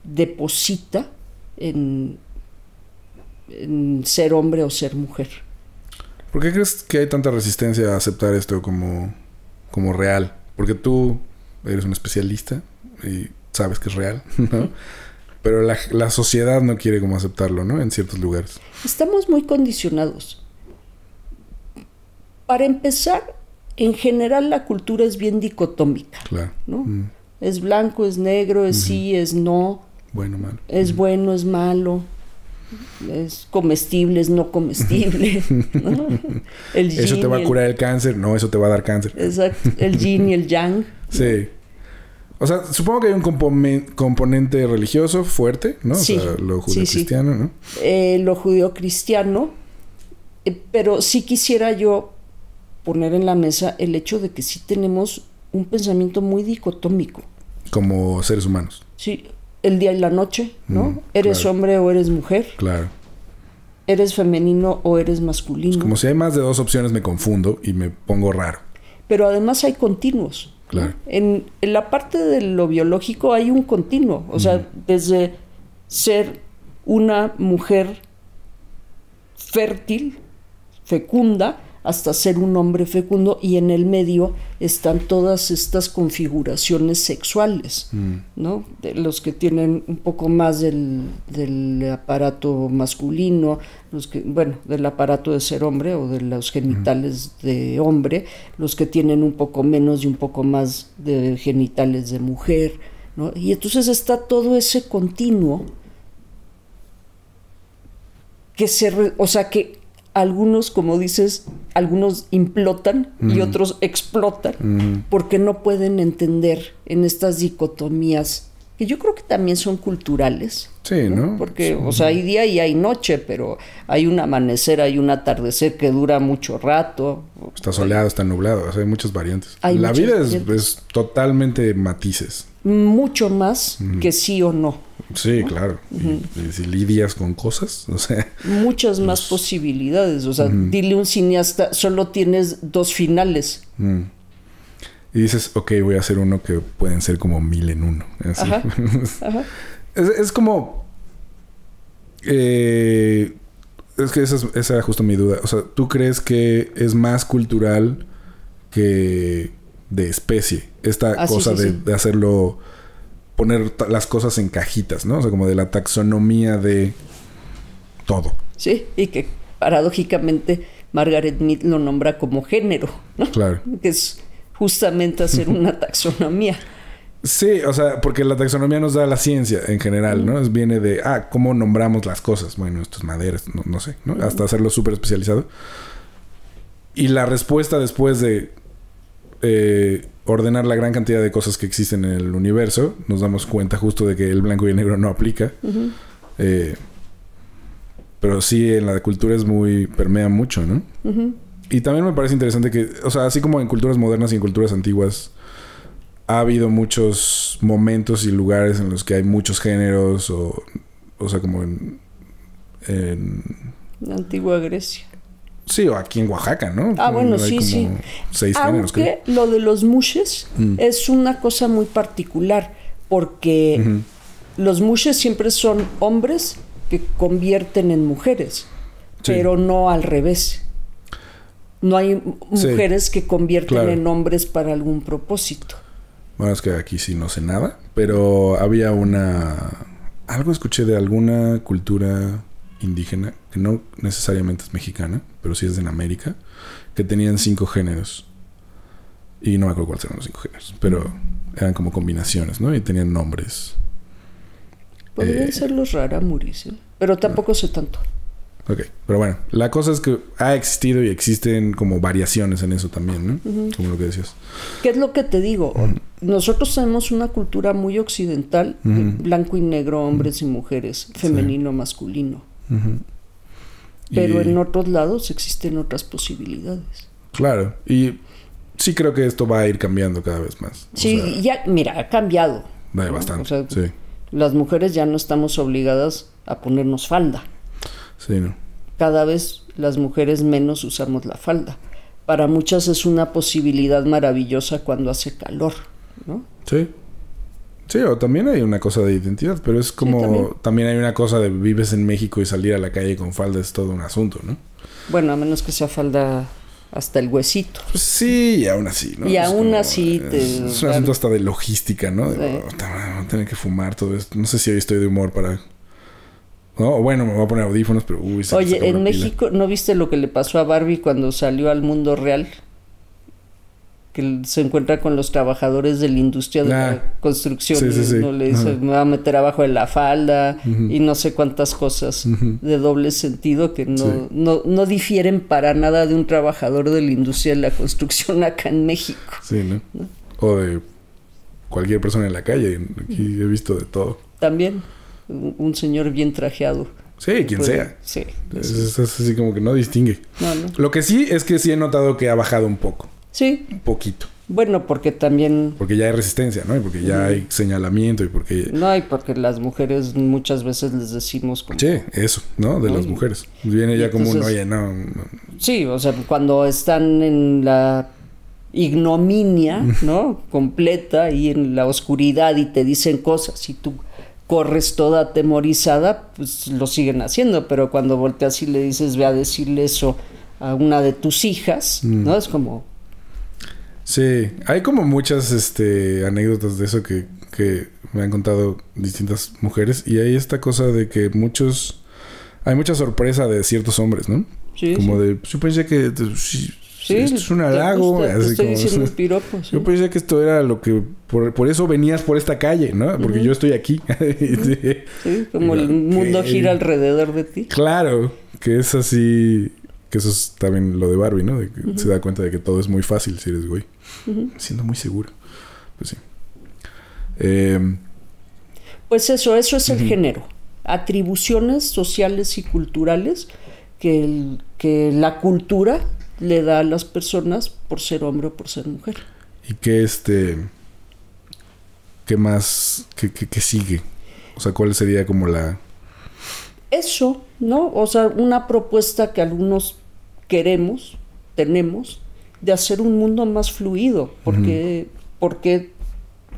deposita en ser hombre o ser mujer. ¿Por qué crees que hay tanta resistencia a aceptar esto como real? Porque tú eres un especialista y sabes que es real, ¿no? Pero la sociedad no quiere como aceptarlo, ¿no? En ciertos lugares. Estamos muy condicionados. Para empezar, en general la cultura es bien dicotómica, Claro. ¿no? Es blanco, es negro, es sí, es no. Bueno, malo. Es bueno, es malo. Es comestible, es no comestible. ¿no? El yin Eso te va a curar el cáncer. No, eso te va a dar cáncer. Exacto. El yin y el yang. Sí. O sea, supongo que hay un componente religioso fuerte, ¿no? Sí. O sea, lo judio-cristiano, ¿no? Lo judio-cristiano. Pero sí quisiera yo poner en la mesa el hecho de que sí tenemos un pensamiento muy dicotómico. Como seres humanos. Sí. El día y la noche, ¿no? ¿Eres claro. hombre o eres mujer? Claro. ¿Eres femenino o eres masculino? Como si hay más de dos opciones me confundo y me pongo raro. Pero además hay continuos. Claro. ¿no? En la parte de lo biológico hay un continuo. O sea, desde ser una mujer fértil, fecunda, hasta ser un hombre fecundo, y en el medio están todas estas configuraciones sexuales, ¿no? De los que tienen un poco más del aparato masculino, los que, bueno, del aparato de ser hombre o de los genitales de hombre, los que tienen un poco menos y un poco más de genitales de mujer, ¿no? Y entonces está todo ese continuo que que algunos, como dices, algunos implotan y otros explotan porque no pueden entender en estas dicotomías que yo creo que también son culturales. Sí, ¿no? Porque, sí. o sea, hay día y hay noche, pero hay un amanecer, hay un atardecer que dura mucho rato. Está soleado, está nublado, o sea, hay muchas variantes. Hay La muchas vida variantes. es totalmente matices. Mucho más que sí o no. Sí, claro. Y si lidias con cosas, o sea... Muchas más posibilidades. O sea, dile a un cineasta, solo tienes 2 finales. Y dices, ok, voy a hacer uno que pueden ser como 1000 en uno. Así. Ajá. Ajá. Es como... es que esa era justo mi duda. O sea, ¿tú crees que es más cultural que de especie? Esta cosa de hacerlo... Poner las cosas en cajitas, ¿no? O sea, como de la taxonomía de todo. Sí, y que paradójicamente Margaret Mead lo nombra como género, ¿no? Claro. Que es justamente hacer una taxonomía. Sí, o sea, porque la taxonomía nos da la ciencia en general, ¿no? Viene de, ¿cómo nombramos las cosas? Bueno, esto es madera, no sé, ¿no? Hasta hacerlo súper especializado. Y la respuesta después de ordenar la gran cantidad de cosas que existen en el universo, nos damos cuenta justo de que el blanco y el negro no aplica. Pero sí, en la cultura permea mucho, ¿no? Y también me parece interesante que, o sea, así como en culturas modernas y en culturas antiguas, ha habido muchos momentos y lugares en los que hay muchos géneros, o sea, como en La antigua Grecia. Sí, o aquí en Oaxaca, ¿no? Bueno, hay sí, como sí. 6 géneros, creo. Aunque lo de los mushes es una cosa muy particular, porque los mushes siempre son hombres que convierten en mujeres, pero no al revés. No hay mujeres que convierten en hombres para algún propósito. Bueno, es que aquí sí no sé nada, pero había algo escuché de alguna cultura indígena, que no necesariamente es mexicana, pero sí es en América, que tenían 5 géneros. Y no me acuerdo cuáles eran los 5 géneros, pero eran como combinaciones, ¿no? Y tenían nombres. Podrían ser los rarámuris, pero tampoco sé tanto. Ok, pero bueno, la cosa es que ha existido y existen como variaciones en eso también, ¿no? Como lo que decías. ¿Qué es lo que te digo? Nosotros tenemos una cultura muy occidental, blanco y negro, hombres y mujeres, femenino, masculino. Pero en otros lados existen otras posibilidades. Claro, y sí creo que esto va a ir cambiando cada vez más. Sí, o sea, ya, mira, ha cambiado. Bastante, o sea, sí. Las mujeres ya no estamos obligadas a ponernos falda. Sí, ¿no? Cada vez las mujeres menos usamos la falda. Para muchas es una posibilidad maravillosa cuando hace calor, ¿no? Sí. Sí, o también hay una cosa de identidad, pero es como... también hay una cosa de vives en México y salir a la calle con falda es todo un asunto, ¿no? Bueno, a menos que sea falda hasta el huesito. Pues sí, y aún así, ¿no? Y aún así es un asunto hasta de logística, ¿no? Voy a tener que fumar todo esto. No sé si hoy estoy de humor para... No, bueno, me voy a poner audífonos, pero... Oye, en México, ¿no viste lo que le pasó a Barbie cuando salió al mundo real? Que se encuentra con los trabajadores de la industria de la construcción. ¿No? Le dice, me va a meter abajo de la falda y no sé cuántas cosas de doble sentido que no difieren para nada de un trabajador de la industria de la construcción acá en México. Sí, ¿no? O de cualquier persona en la calle. Aquí he visto de todo. También un señor bien trajeado. Sí, quien sea. Sí. Es así como que no distingue. No. Lo que sí es que sí he notado que ha bajado un poco. Sí. Un poquito. Bueno, porque también... Porque ya hay resistencia, ¿no? Y porque ya hay señalamiento y porque... No, y porque las mujeres muchas veces les decimos como... Sí, eso, ¿no? De las mujeres. Viene ya entonces, como un, oye, no... Sí, o sea, cuando están en la ignominia, ¿no? Completa y en la oscuridad y te dicen cosas y tú corres toda atemorizada, pues lo siguen haciendo. Pero cuando volteas y le dices, ve a decirle eso a una de tus hijas, ¿no? Es como... Sí, hay como muchas anécdotas de eso que me han contado distintas mujeres. Y hay esta cosa de que hay mucha sorpresa de ciertos hombres, ¿no? Sí, como de, yo pensé que esto es un halago. Te estoy diciendo un piropo, sí. Yo pensé que esto era lo que... Por eso venías por esta calle, ¿no? Porque yo estoy aquí. Sí, como el mundo gira alrededor de ti. Claro, que es así... Que eso es también lo de Barbie, ¿no? De que se da cuenta de que todo es muy fácil si eres güey. Siendo muy seguro. Pues sí. Pues eso es el género. Atribuciones sociales y culturales que la cultura le da a las personas por ser hombre o por ser mujer. ¿Y qué qué más, qué sigue? O sea, ¿cuál sería como la...? Eso, ¿no? O sea, una propuesta que algunos tenemos, de hacer un mundo más fluido. Porque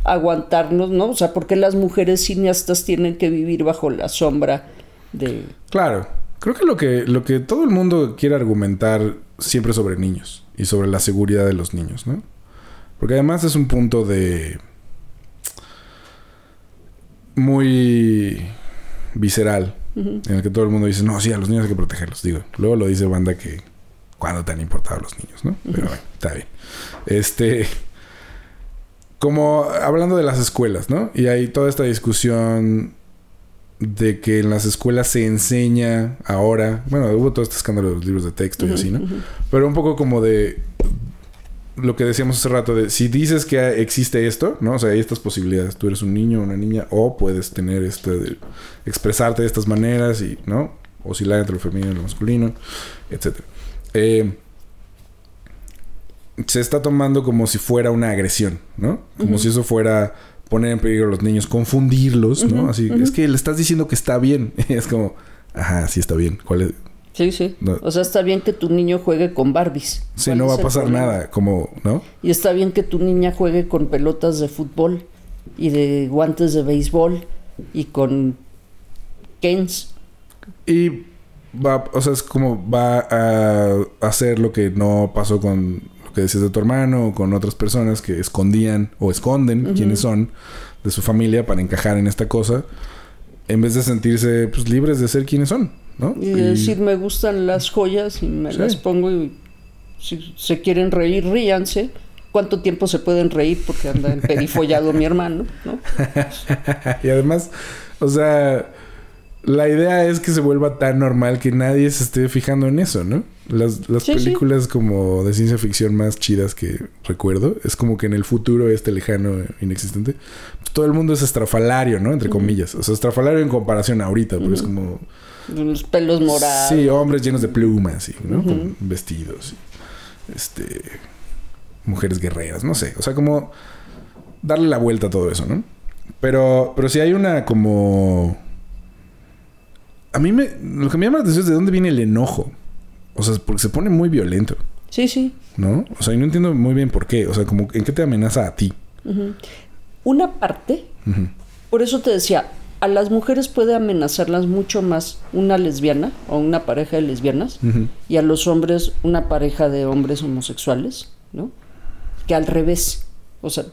aguantarnos, ¿no? O sea, ¿por qué las mujeres cineastas tienen que vivir bajo la sombra de...? Claro. Creo que lo que todo el mundo quiere argumentar siempre sobre niños y sobre la seguridad de los niños, ¿no? Porque además es un punto de... muy visceral, en el que todo el mundo dice, no, sí, a los niños hay que protegerlos. Digo, luego lo dice banda que cuándo te han importado los niños, ¿no? Pero bueno, está bien. Como hablando de las escuelas, ¿no? Y hay toda esta discusión de que en las escuelas se enseña ahora... Bueno, hubo todo este escándalo de los libros de texto y así, ¿no? Pero un poco como de... Lo que decíamos hace rato de... Si dices que existe esto, ¿no? O sea, hay estas posibilidades. Tú eres un niño o una niña. O puedes tener de expresarte de estas maneras y... ¿no? Oscilar entre lo femenino y lo masculino. Etcétera. Se está tomando como si fuera una agresión, ¿no? Como si eso fuera poner en peligro a los niños, confundirlos, ¿no? Así, es que le estás diciendo que está bien. Es como, ajá, sí está bien. ¿Cuál es? Sí, sí. No. O sea, está bien que tu niño juegue con Barbies. Sí, no va a pasar nada, como, ¿no? Y está bien que tu niña juegue con pelotas de fútbol y de guantes de béisbol y con Kens. Y o sea, es como va a hacer lo que no pasó con lo que decías de tu hermano o con otras personas que escondían o esconden quiénes son de su familia para encajar en esta cosa, en vez de sentirse pues libres de ser quienes son, ¿no? Y decir, me gustan las joyas y me las pongo y si se quieren reír, ríanse. ¿Cuánto tiempo se pueden reír? Porque anda emperifollado mi hermano, ¿no? Y además, o sea, la idea es que se vuelva tan normal que nadie se esté fijando en eso, ¿no? Las películas como de ciencia ficción más chidas que recuerdo, es como que en el futuro lejano, inexistente, todo el mundo es estrafalario, ¿no? Entre comillas. O sea, estrafalario en comparación a ahorita, porque es como... los pelos morados. Sí, hombres llenos de plumas, ¿no? Con vestidos. Mujeres guerreras, no sé. O sea, como darle la vuelta a todo eso, ¿no? Pero si hay una como... A mí lo que me llama la atención es de dónde viene el enojo. O sea, porque se pone muy violento. Sí, sí. ¿No? O sea, y no entiendo muy bien por qué. O sea, como ¿en qué te amenaza a ti? Una parte, por eso te decía, a las mujeres puede amenazarlas mucho más una lesbiana o una pareja de lesbianas y a los hombres una pareja de hombres homosexuales, ¿no? Que al revés. O sea,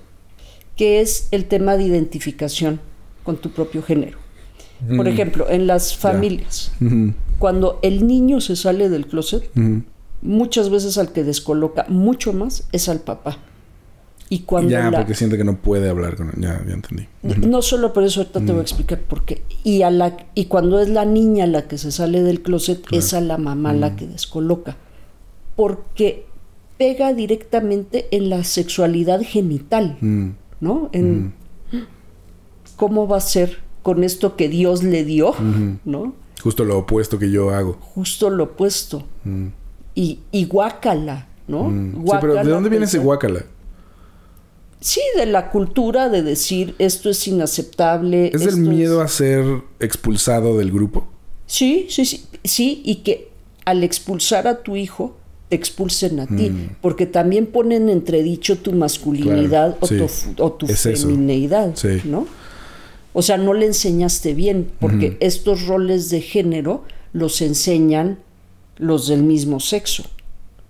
que es el tema de identificación con tu propio género. Por ejemplo, en las familias, cuando el niño se sale del closet, muchas veces al que descoloca mucho más es al papá. Y cuando porque siente que no puede hablar con él. Ya entendí. No solo por eso, ahorita te voy a explicar por qué. Y cuando es la niña la que se sale del closet, es a la mamá la que descoloca. Porque pega directamente en la sexualidad genital, ¿no? En cómo va a ser con esto que Dios le dio, ¿no? Justo lo opuesto que yo hago. Justo lo opuesto. Y guácala, ¿no? Sí, pero ¿de dónde viene ese guácala? Sí, de la cultura de decir esto es inaceptable. ¿Es del miedo a ser expulsado del grupo? Sí, y que al expulsar a tu hijo te expulsen a ti, porque también ponen en entredicho tu masculinidad o tu femineidad, ¿no? O sea, no le enseñaste bien, porque estos roles de género los enseñan los del mismo sexo.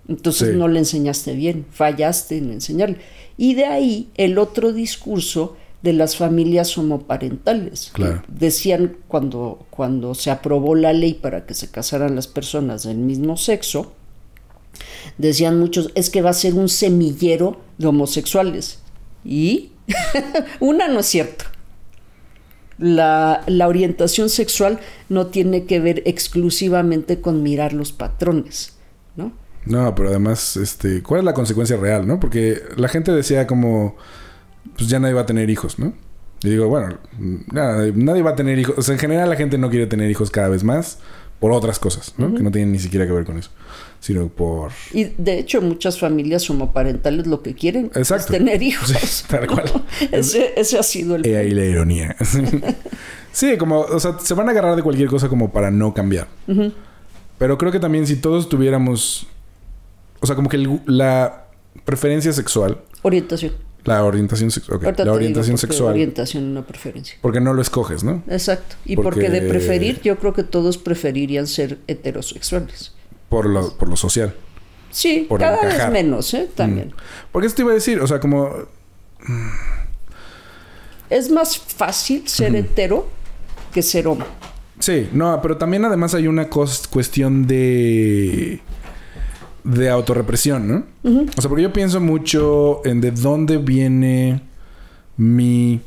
Entonces no le enseñaste bien, fallaste en enseñarle. Y de ahí el otro discurso de las familias homoparentales. Claro. Decían cuando se aprobó la ley para que se casaran las personas del mismo sexo, decían muchos, es que va a ser un semillero de homosexuales. Y no es cierto. La orientación sexual no tiene que ver exclusivamente con mirar los patrones. ¿no? No, pero además, ¿cuál es la consecuencia real, no? Porque la gente decía como, pues ya nadie va a tener hijos, ¿no? Y digo, bueno, nadie va a tener hijos. O sea, en general la gente no quiere tener hijos cada vez más por otras cosas, ¿no? Que no tienen ni siquiera que ver con eso, sino por... Y de hecho muchas familias homoparentales lo que quieren es tener hijos. Sí, tal cual. ese ha sido el... Ahí la ironía. Sí, como, o sea, se van a agarrar de cualquier cosa como para no cambiar. Pero creo que también si todos tuviéramos... O sea, como que la preferencia sexual... Orientación. La orientación sexual. Okay. La orientación sexual. Orientación, no preferencia. Porque no lo escoges, ¿no? Exacto. Y porque de preferir, yo creo que todos preferirían ser heterosexuales. Por lo social. Sí, por cada vez menos, también. Porque eso te iba a decir, o sea, como... Es más fácil ser hetero que ser homo. Sí, no, pero también además hay una cuestión de autorrepresión, ¿no? O sea, porque yo pienso mucho en de dónde viene mi...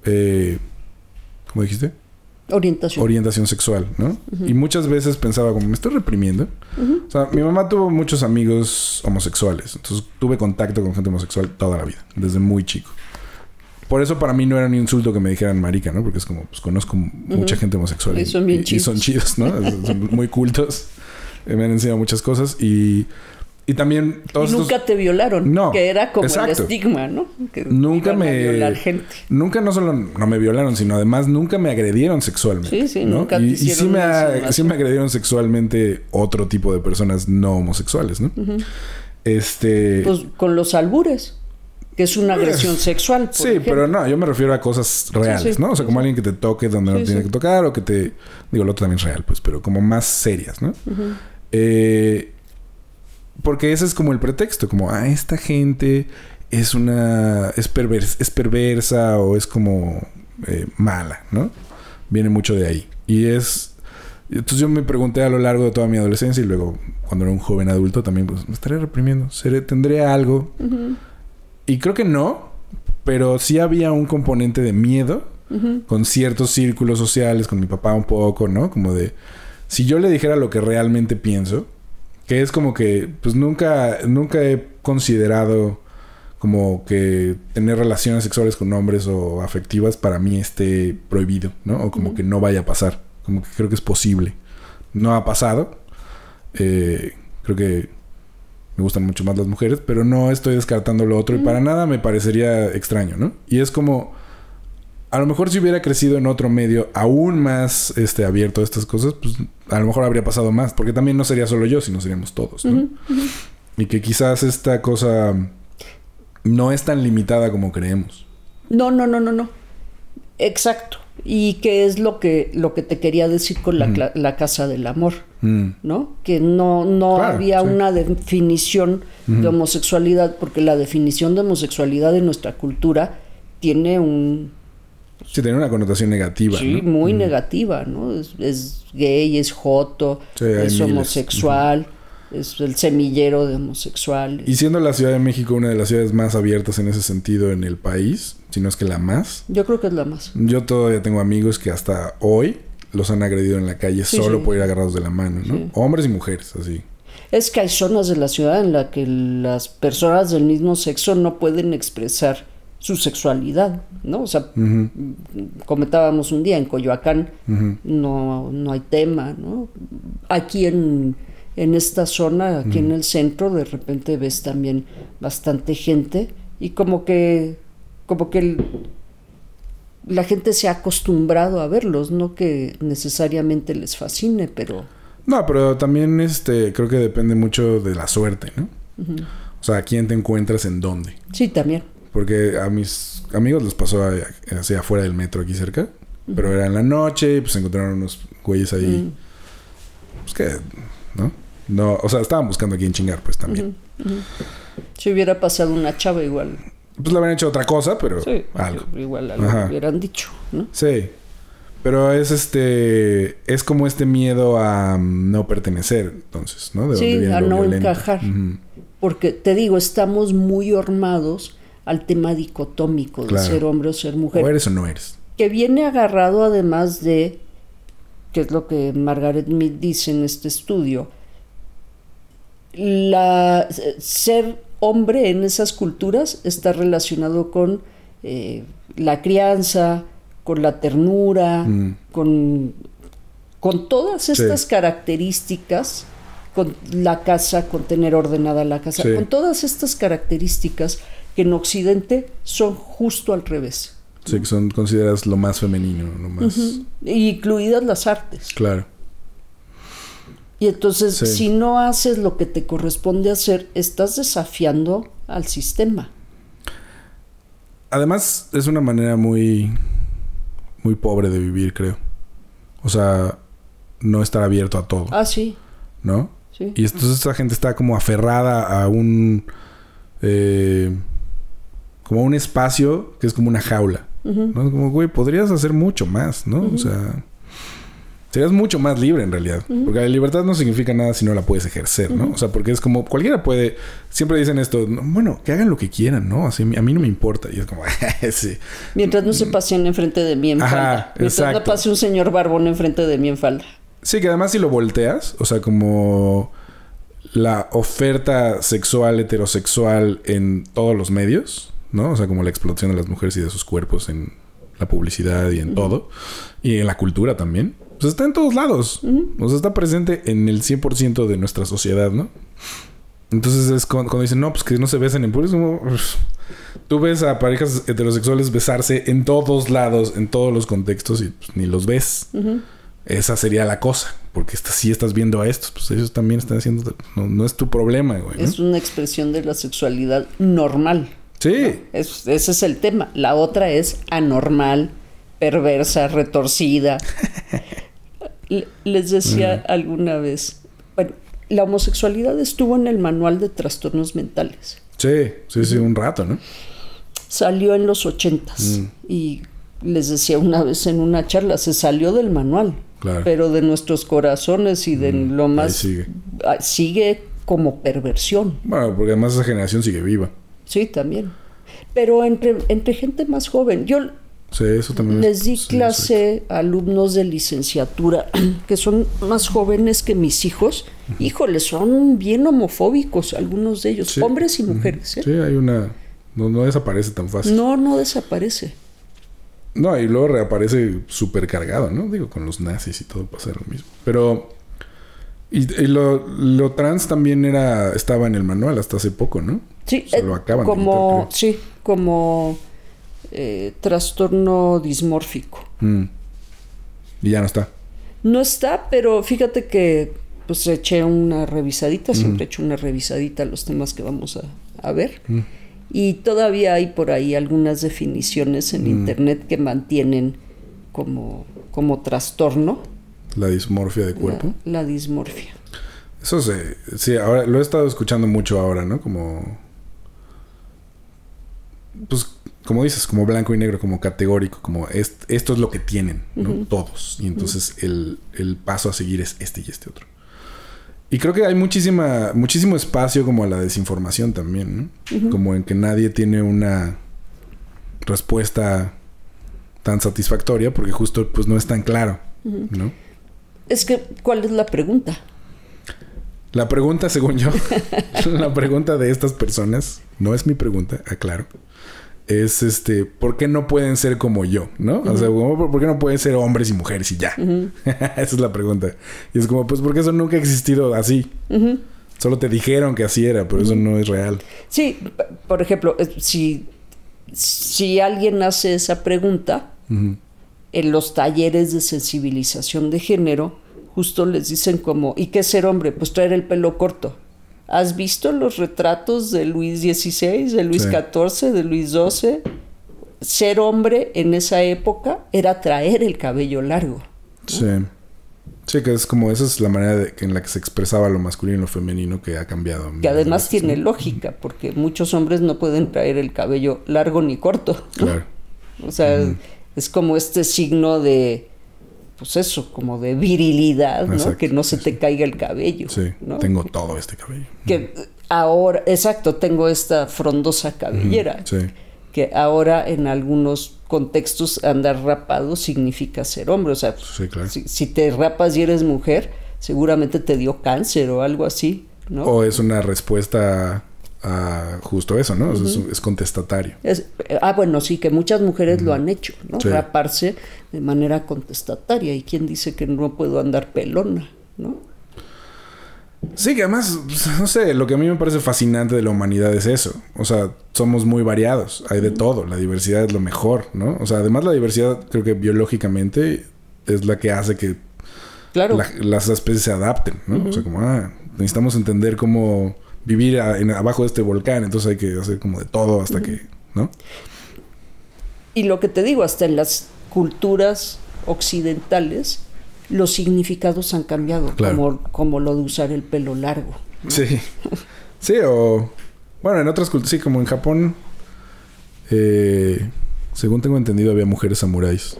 ¿cómo dijiste? Orientación sexual, ¿no? Y muchas veces pensaba como, me estoy reprimiendo. O sea, mi mamá tuvo muchos amigos homosexuales. Entonces tuve contacto con gente homosexual toda la vida, desde muy chico. Por eso para mí no era un insulto que me dijeran marica, ¿no? Porque es como, pues conozco mucha gente homosexual. Y son bien chidos. Y son chidos, ¿no? Son muy cultos. Me han enseñado muchas cosas y también todos y nunca te violaron. No. Que era como el estigma, ¿no? Que nunca me... a violar gente. Nunca no solo no me violaron, sino además nunca me agredieron sexualmente. Sí, ¿no? Nunca y sí me agredieron sexualmente otro tipo de personas no homosexuales, ¿no? Pues con los albures. Que es una agresión sexual. Sí, ejemplo. Pero no, yo me refiero a cosas reales, ¿no? O sea, como alguien que te toque donde no tiene que tocar o que te... Digo, lo otro también es real, pues, pero como más serias, ¿no? Porque ese es como el pretexto, como, esta gente es perversa o es como mala, ¿no? Viene mucho de ahí. Entonces yo me pregunté a lo largo de toda mi adolescencia y luego cuando era un joven adulto también, pues, me estaré reprimiendo. ¿Tendré algo? Y creo que no, pero sí había un componente de miedo con ciertos círculos sociales, con mi papá un poco, ¿no? Como de, si yo le dijera lo que realmente pienso, que es como que, pues nunca he considerado como que tener relaciones sexuales con hombres o afectivas para mí esté prohibido, ¿no? O como que no vaya a pasar, como que creo que es posible. No ha pasado. Creo que me gustan mucho más las mujeres, pero no estoy descartando lo otro y para nada me parecería extraño, ¿no? Y es como, a lo mejor si hubiera crecido en otro medio aún más abierto a estas cosas, pues a lo mejor habría pasado más, porque también no sería solo yo, sino seríamos todos, ¿no? Y que quizás esta cosa no es tan limitada como creemos. No. Exacto. Y que es lo que te quería decir con la Casa del Amor, ¿no? Que no claro, había una definición de homosexualidad, porque la definición de homosexualidad en nuestra cultura tiene Sí, tiene una connotación negativa. Sí, ¿no? Muy negativa, ¿no? Es gay, es joto, es homosexual, es el semillero de homosexuales. Y siendo la Ciudad de México una de las ciudades más abiertas en ese sentido en el país, si no es que la más. Yo creo que es la más. Yo todavía tengo amigos que hasta hoy los han agredido en la calle solo por ir agarrados de la mano, ¿no? Sí. Hombres y mujeres, así. Es que hay zonas de la ciudad en las que las personas del mismo sexo no pueden expresar su sexualidad, ¿no? O sea, comentábamos un día en Coyoacán, no hay tema, ¿no? Aquí en esta zona, aquí en el centro, de repente ves también bastante gente y como que la gente se ha acostumbrado a verlos, no que necesariamente les fascine, pero... No, pero también creo que depende mucho de la suerte, ¿no? O sea, ¿quién te encuentras en dónde? Sí, también. Porque a mis amigos les pasó hacia afuera del metro aquí cerca, pero era en la noche y pues se encontraron unos güeyes ahí, pues que, ¿no? O sea, estaban buscando a quién chingar, pues también. Si hubiera pasado una chava igual... Pues le habrían hecho otra cosa, pero sí, algo. Igual algo hubieran dicho, ¿no? Sí. Pero es como este miedo a no pertenecer, entonces, ¿no? Sí, a no encajar. Porque, te digo, estamos muy hormados al tema dicotómico de ser hombre o ser mujer. O eres o no eres. Que viene agarrado además de, que es lo que Margaret Mead dice en este estudio, ser hombre en esas culturas está relacionado con la crianza, con la ternura, con todas estas características, con la casa, con tener ordenada la casa, con todas estas características que en Occidente son justo al revés. Sí, que son consideradas lo más femenino, lo más... Incluidas las artes. Claro. Y entonces, si no haces lo que te corresponde hacer, estás desafiando al sistema. Además, es una manera muy, muy pobre de vivir, creo. O sea, no estar abierto a todo. Ah, sí. ¿No? Sí. Y entonces esta gente está como aferrada a un... como un espacio que es como una jaula. ¿No? Como, güey, podrías hacer mucho más, ¿no? O sea... Serías mucho más libre en realidad. Porque la libertad no significa nada si no la puedes ejercer, ¿no? O sea, porque es como... Cualquiera puede... Siempre dicen esto... Bueno, que hagan lo que quieran, ¿no? Así, a mí no me importa. Y es como... sí. Mientras no se pasen enfrente de mí en falda. Mientras no pase un señor barbón enfrente de mí en falda. Sí, que además si lo volteas... O sea, como... La oferta sexual, heterosexual en todos los medios... ¿no? O sea, como la explotación de las mujeres y de sus cuerpos en la publicidad y en todo. Y en la cultura también. Pues está en todos lados. O sea, está presente en el 100% de nuestra sociedad, ¿no? Entonces es cuando dicen, no, pues que no se besen en público. Como... Tú ves a parejas heterosexuales besarse en todos lados, en todos los contextos y pues, ni los ves. Esa sería la cosa. Porque si estás viendo a estos, pues ellos también están haciendo... No es tu problema, güey, ¿no? Es una expresión de la sexualidad normal. Sí. ¿No? Ese es el tema. La otra es anormal, perversa, retorcida. Les decía alguna vez, bueno, la homosexualidad estuvo en el manual de trastornos mentales. Sí, un rato, ¿no? Salió en los 80s y les decía una vez en una charla, se salió del manual, claro, pero de nuestros corazones y de lo más... Sigue como perversión. Bueno, porque además esa generación sigue viva. Sí, también. Pero entre gente más joven. Yo eso también les di clase a alumnos de licenciatura que son más jóvenes que mis hijos. Híjole, son bien homofóbicos algunos de ellos, hombres y mujeres. Sí, hay una... No desaparece tan fácil. No desaparece. No, y luego reaparece súper cargado, ¿no? Digo, con los nazis y todo pasa lo mismo. Pero... Y lo trans también estaba en el manual hasta hace poco, ¿no? Sí, lo acaban de quitar, creo. Sí, como trastorno dismórfico. Y ya no está. No está, pero fíjate que pues eché una revisadita, siempre echo una revisadita a los temas que vamos a ver. Y todavía hay por ahí algunas definiciones en internet que mantienen como trastorno. La dismorfia de cuerpo. La dismorfia. Eso sí, ahora lo he estado escuchando mucho ahora, ¿no? Como... Pues, como dices, como blanco y negro, como categórico, como esto es lo que tienen, ¿no? Todos. Y entonces el paso a seguir es este y este otro. Y creo que hay muchísimo espacio como a la desinformación también, ¿no? Como en que nadie tiene una respuesta tan satisfactoria porque justo pues no es tan claro, ¿no? Es que, ¿cuál es la pregunta? La pregunta, según yo, la pregunta de estas personas, no es mi pregunta, aclaro, es ¿por qué no pueden ser como yo? ¿No? O sea, ¿por qué no pueden ser hombres y mujeres y ya? Esa es la pregunta. Y es como, pues porque eso nunca ha existido así. Solo te dijeron que así era, pero eso no es real. Sí, por ejemplo, si alguien hace esa pregunta, en los talleres de sensibilización de género, justo les dicen como, ¿y qué es ser hombre? Pues traer el pelo corto. ¿Has visto los retratos de Luis XVI, de Luis XIV, de Luis XII? Ser hombre en esa época era traer el cabello largo, ¿no? Sí. Sí, que es como, esa es la manera en la que se expresaba lo masculino y lo femenino que ha cambiado. Que además tiene lógica, porque muchos hombres no pueden traer el cabello largo ni corto, ¿no? Claro. O sea, es como este signo de, pues eso, como de virilidad, ¿no? Exacto. Que no se te caiga el cabello. Sí, ¿no? Tengo todo este cabello. Que ahora, exacto, tengo esta frondosa cabellera. Sí. Que ahora en algunos contextos andar rapado significa ser hombre. O sea, sí, claro. si te rapas y eres mujer, seguramente te dio cáncer o algo así. ¿no? O es una respuesta a justo eso, ¿no? O sea, es contestatario. Bueno, sí, que muchas mujeres lo han hecho, ¿no? Sí. Raparse de manera contestataria. ¿Y quién dice que no puedo andar pelona, no? Sí, que además, no sé, lo que a mí me parece fascinante de la humanidad es eso. O sea, somos muy variados, hay de todo, la diversidad es lo mejor, ¿no? O sea, además la diversidad creo que biológicamente es la que hace que Claro. las especies se adapten, ¿no? O sea, como, necesitamos entender cómo vivir abajo de este volcán, entonces hay que hacer como de todo hasta que, ¿no? Y lo que te digo, hasta en las culturas occidentales, los significados han cambiado, Claro. como lo de usar el pelo largo, ¿no? Sí. Sí, o... Bueno, en otras culturas, sí, como en Japón, según tengo entendido, había mujeres samuráis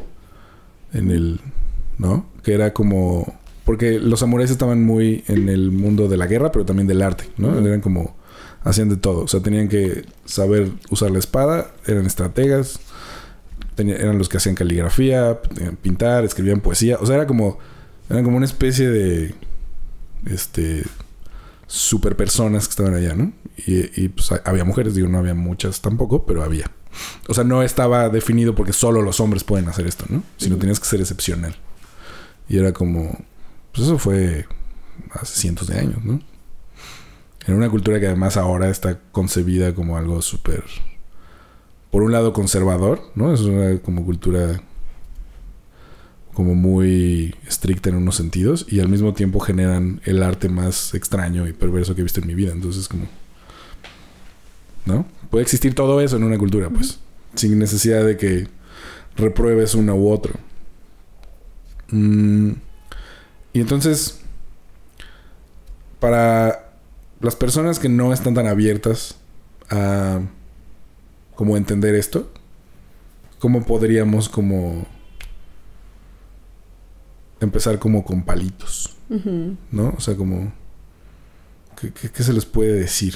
en el... ¿no? Que era como... Porque los samuráis estaban muy en el mundo de la guerra, pero también del arte, ¿no? Eran como... Hacían de todo. O sea, tenían que saber usar la espada, eran estrategas, eran los que hacían caligrafía, pintar, escribían poesía. O sea, eran como una especie de... super personas que estaban allá, ¿no? Y pues había mujeres, digo, no había muchas tampoco, pero había. O sea, no estaba definido porque solo los hombres pueden hacer esto, ¿no? Sino tenías que ser excepcional. Y era como... Pues eso fue hace cientos de años, ¿no? En una cultura que además ahora está concebida como algo súper... Por un lado conservador, ¿no? Es una como cultura... como muy estricta en unos sentidos. Y al mismo tiempo generan el arte más extraño y perverso que he visto en mi vida. Entonces como... ¿no? Puede existir todo eso en una cultura, pues. Sin necesidad de que repruebes uno u otro. Y entonces, para las personas que no están tan abiertas a como entender esto, ¿cómo podríamos como empezar como con palitos? ¿No? O sea, como... ¿Qué se les puede decir?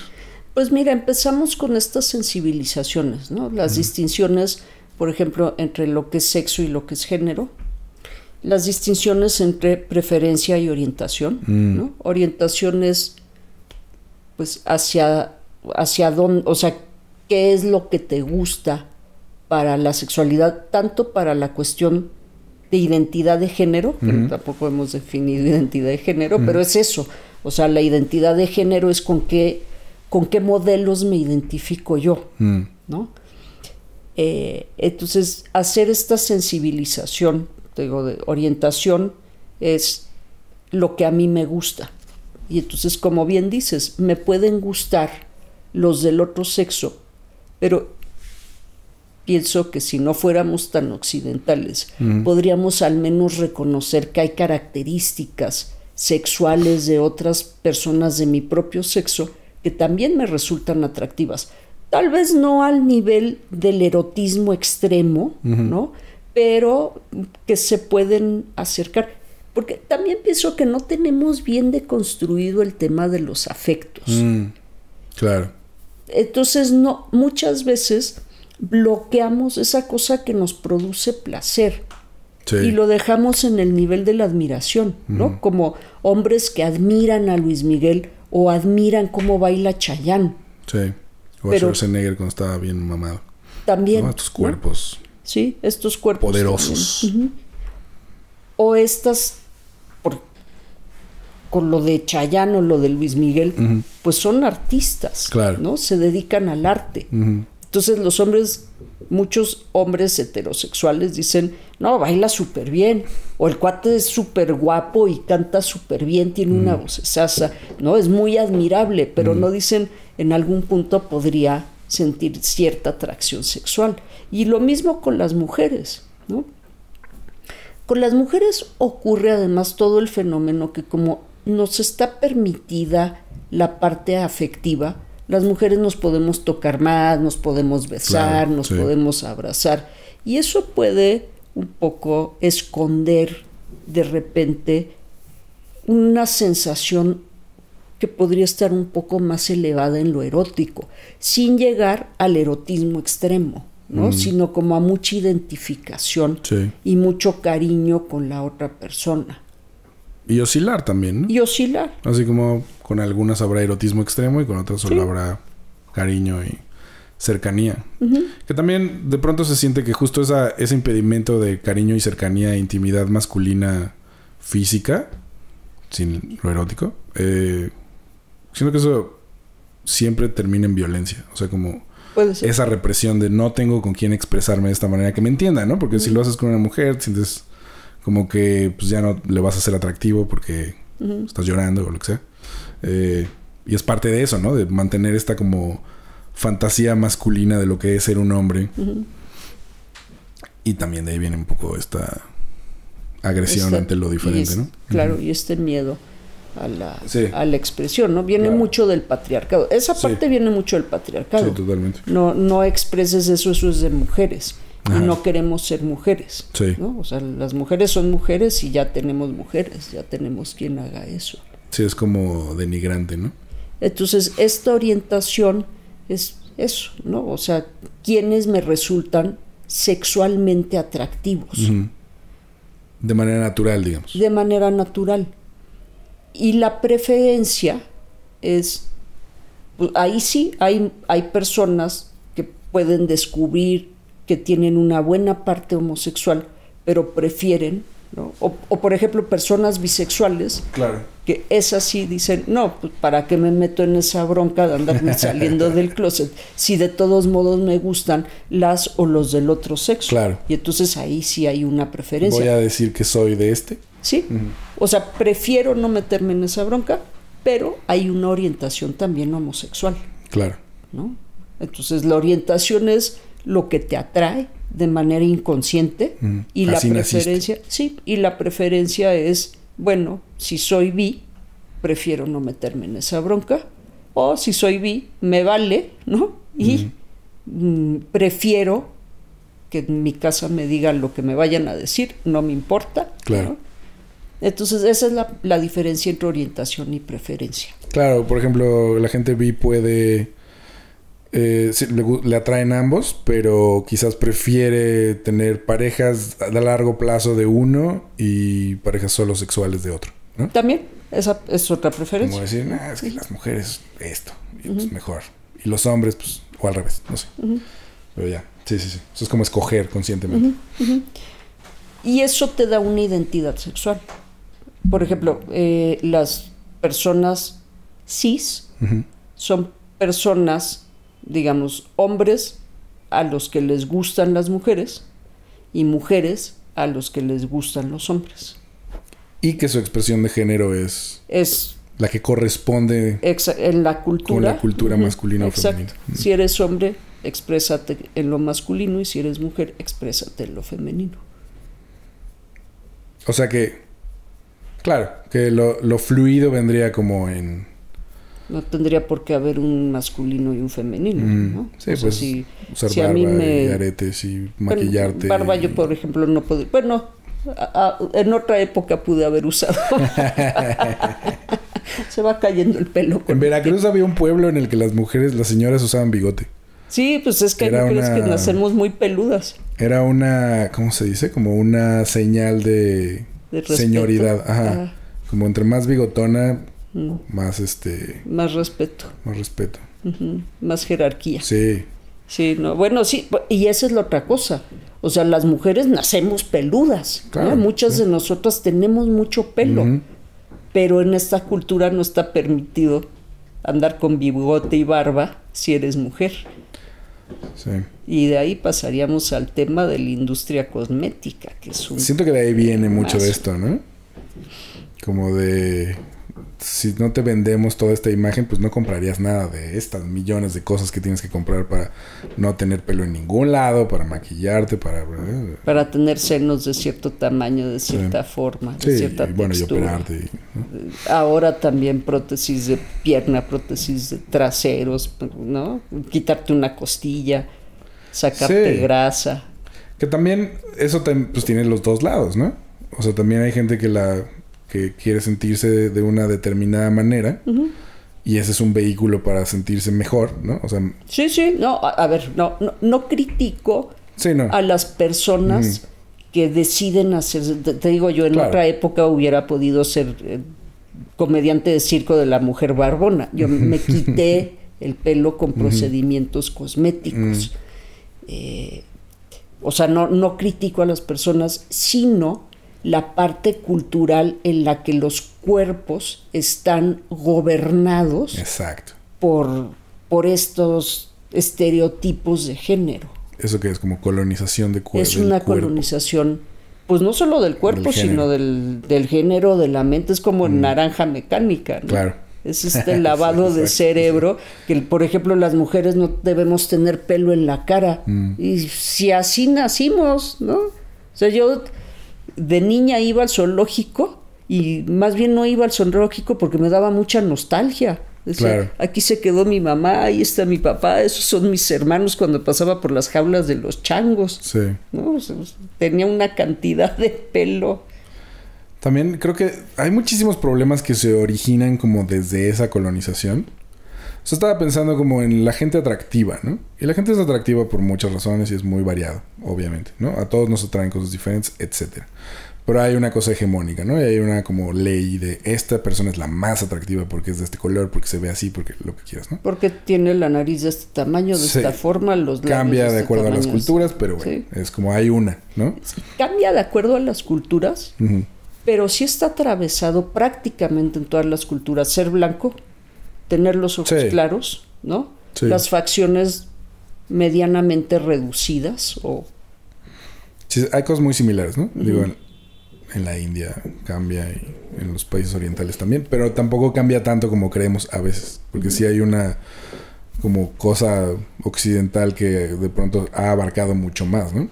Pues mira, empezamos con estas sensibilizaciones, ¿no? Las distinciones, por ejemplo, entre lo que es sexo y lo que es género. Las distinciones entre preferencia y orientación, ¿no? Orientación es, pues, hacia dónde, o sea, qué es lo que te gusta para la sexualidad, tanto para la cuestión de identidad de género, que tampoco hemos definido identidad de género, pero es eso. O sea, la identidad de género es con qué modelos me identifico yo, ¿no? Entonces, hacer esta sensibilización, te digo, de orientación es lo que a mí me gusta. Y entonces, como bien dices, me pueden gustar los del otro sexo, pero pienso que si no fuéramos tan occidentales, podríamos al menos reconocer que hay características sexuales de otras personas de mi propio sexo que también me resultan atractivas. Tal vez no al nivel del erotismo extremo, ¿no? Pero que se pueden acercar. Porque también pienso que no tenemos bien deconstruido el tema de los afectos. Claro. Entonces, no, muchas veces bloqueamos esa cosa que nos produce placer. Sí. Y lo dejamos en el nivel de la admiración, ¿no? Como hombres que admiran a Luis Miguel o admiran cómo baila Chayanne. Sí. O a Schwarzenegger cuando estaba bien mamado. También. ¿No? Estos cuerpos. ¿No? Sí, estos cuerpos poderosos. O estas, con lo de Chayanne o lo de Luis Miguel, pues son artistas, claro, ¿no? Se dedican al arte. Entonces los hombres, muchos hombres heterosexuales dicen, no, baila súper bien, o el cuate es súper guapo y canta súper bien, tiene una vocesaza, ¿no? Es muy admirable, pero no dicen, en algún punto podría sentir cierta atracción sexual. Y lo mismo con las mujeres, ¿no? Con las mujeres ocurre además todo el fenómeno que como nos está permitida la parte afectiva, las mujeres nos podemos tocar más, nos podemos besar, claro, nos podemos abrazar. Y eso puede un poco esconder de repente una sensación que podría estar un poco más elevada en lo erótico, sin llegar al erotismo extremo, ¿no? Sino como a mucha identificación y mucho cariño con la otra persona. Y oscilar también, ¿no? Y oscilar. Así como con algunas habrá erotismo extremo y con otras solo Sí. habrá cariño y cercanía. Que también de pronto se siente que justo ese impedimento de cariño y cercanía e intimidad masculina física, sin lo erótico, siento que eso siempre termina en violencia. O sea, como Puede ser. esa represión de no tengo con quién expresarme de esta manera, que me entiendan, ¿no? Porque si lo haces con una mujer, sientes como que pues ya no le vas a ser atractivo porque estás llorando o lo que sea. Y es parte de eso, ¿no? De mantener esta como fantasía masculina de lo que es ser un hombre. Y también de ahí viene un poco esta agresión ante lo diferente, ¿no? Claro, y este miedo a la, Sí. a la expresión, ¿no? Viene Claro. mucho del patriarcado. Esa Sí. parte viene mucho del patriarcado. Sí, totalmente. No expreses eso es de mujeres. Ajá. Y no queremos ser mujeres. Sí. ¿no? O sea, las mujeres son mujeres y ya tenemos mujeres, ya tenemos quien haga eso. Sí, es como denigrante, ¿no? Entonces, esta orientación es eso, ¿no? O sea, quienes me resultan sexualmente atractivos Ujú. De manera natural, digamos. de manera natural. Y la preferencia es, pues, ahí sí, hay personas que pueden descubrir que tienen una buena parte homosexual, pero prefieren, ¿no? O por ejemplo, personas bisexuales, Claro. que esas sí dicen, no, pues ¿para qué me meto en esa bronca de andarme saliendo del closet? Si de todos modos me gustan las o los del otro sexo. Claro. Y entonces ahí sí hay una preferencia. Voy a decir que soy de este. ¿Sí? O sea, prefiero no meterme en esa bronca, pero hay una orientación también homosexual, Claro. ¿no? Entonces la orientación es lo que te atrae de manera inconsciente y la Así preferencia, sí, y la preferencia es, bueno, si soy bi, prefiero no meterme en esa bronca, o si soy bi, me vale, ¿no? Y prefiero que en mi casa me digan lo que me vayan a decir, no me importa, Claro. ¿no? Entonces esa es la diferencia entre orientación y preferencia. Claro, por ejemplo, la gente bi puede... sí, le atraen ambos, pero quizás prefiere tener parejas a largo plazo de uno y parejas solo sexuales de otro, ¿no? También, esa es otra preferencia. Como decir, nah, es que las mujeres esto, y pues mejor. Y los hombres, pues, o al revés, no sé. Pero ya, sí. Eso es como escoger conscientemente. Y eso te da una identidad sexual. Por ejemplo, las personas cis son personas, digamos, hombres a los que les gustan las mujeres y mujeres a los que les gustan los hombres. Y que su expresión de género es Es la que corresponde en la cultura. con la cultura masculina o Exacto. femenina. Si eres hombre, exprésate en lo masculino, y si eres mujer, exprésate en lo femenino. O sea que, claro, que lo fluido vendría como en... No tendría por qué haber un masculino y un femenino, ¿no? Sí, O sea, pues usar si a barba mí y aretes y maquillarte. Bueno, barba yo, por ejemplo, no puedo... Bueno, en otra época pude haber usado. Se va cayendo el pelo. En Veracruz había un pueblo en el que las señoras usaban bigote. Sí, pues es que hay Era mujeres que una- nacemos muy peludas. Era una, ¿cómo se dice? Como una señal de respeto. señoridad. Ajá. Ajá. Como entre más bigotona, Mm, más más respeto, más respeto. más jerarquía. Sí. Sí, no, bueno, sí, y esa es la otra cosa. O sea, las mujeres nacemos peludas, ¿no? Claro, Muchas de nosotras tenemos mucho pelo, pero en esta cultura no está permitido andar con bigote y barba si eres mujer. Sí. Y de ahí pasaríamos al tema de la industria cosmética, que es un... Siento que de ahí viene mucho de Más. esto, ¿no? Como de... Si no te vendemos toda esta imagen, pues no comprarías nada de estas millones de cosas que tienes que comprar para no tener pelo en ningún lado, para maquillarte, Para tener senos de cierto tamaño, de cierta forma, de Sí, cierta y bueno, y textura. operarte, ¿no? Ahora también prótesis de pierna, prótesis de traseros, ¿no? Quitarte una costilla, sacarte Sí. grasa. Que también eso pues tiene los dos lados, ¿no? O sea, también hay gente que quiere sentirse de una determinada manera y ese es un vehículo para sentirse mejor, ¿no? O sea, Sí, no, a ver, no critico sí, no. a las personas que deciden hacer, te digo yo, en otra época hubiera podido ser comediante de circo de la mujer barbona. Yo me quité el pelo con procedimientos cosméticos. O sea, no critico a las personas, sino la parte cultural en la que los cuerpos están gobernados Exacto. por estos estereotipos de género. ¿Eso que es? Como colonización de cuerpo. Es una colonización, pues no solo del cuerpo, sino del género, de la mente. Es como naranja mecánica, ¿no? Claro. Es este lavado de cerebro, que por ejemplo las mujeres no debemos tener pelo en la cara. Y si así nacimos, ¿no? O sea, yo de niña iba al zoológico y más bien no iba al zoológico porque me daba mucha nostalgia. Decía, claro. Aquí se quedó mi mamá, ahí está mi papá, esos son mis hermanos cuando pasaba por las jaulas de los changos. Sí. ¿No? O sea, tenía una cantidad de pelo. También creo que hay muchísimos problemas que se originan como desde esa colonización. O sea, estaba pensando como en la gente atractiva, ¿no? Y la gente es atractiva por muchas razones y es muy variado, obviamente, ¿no? A todos nos atraen cosas diferentes, etcétera. Pero hay una cosa hegemónica, ¿no? Y hay una como ley de esta persona es la más atractiva porque es de este color, porque se ve así, porque lo que quieras, ¿no? Porque tiene la nariz de este tamaño, de esta forma, los labios cambia de acuerdo a las culturas, pero bueno, es como hay una, ¿no? Cambia de acuerdo a las culturas, pero sí está atravesado prácticamente en todas las culturas. Ser blanco, tener los ojos claros, ¿no? Sí. Las facciones medianamente reducidas o... Sí, hay cosas muy similares, ¿no? Digo, en la India cambia y en los países orientales también, pero tampoco cambia tanto como creemos a veces, porque sí hay una como cosa occidental que de pronto ha abarcado mucho más, ¿no?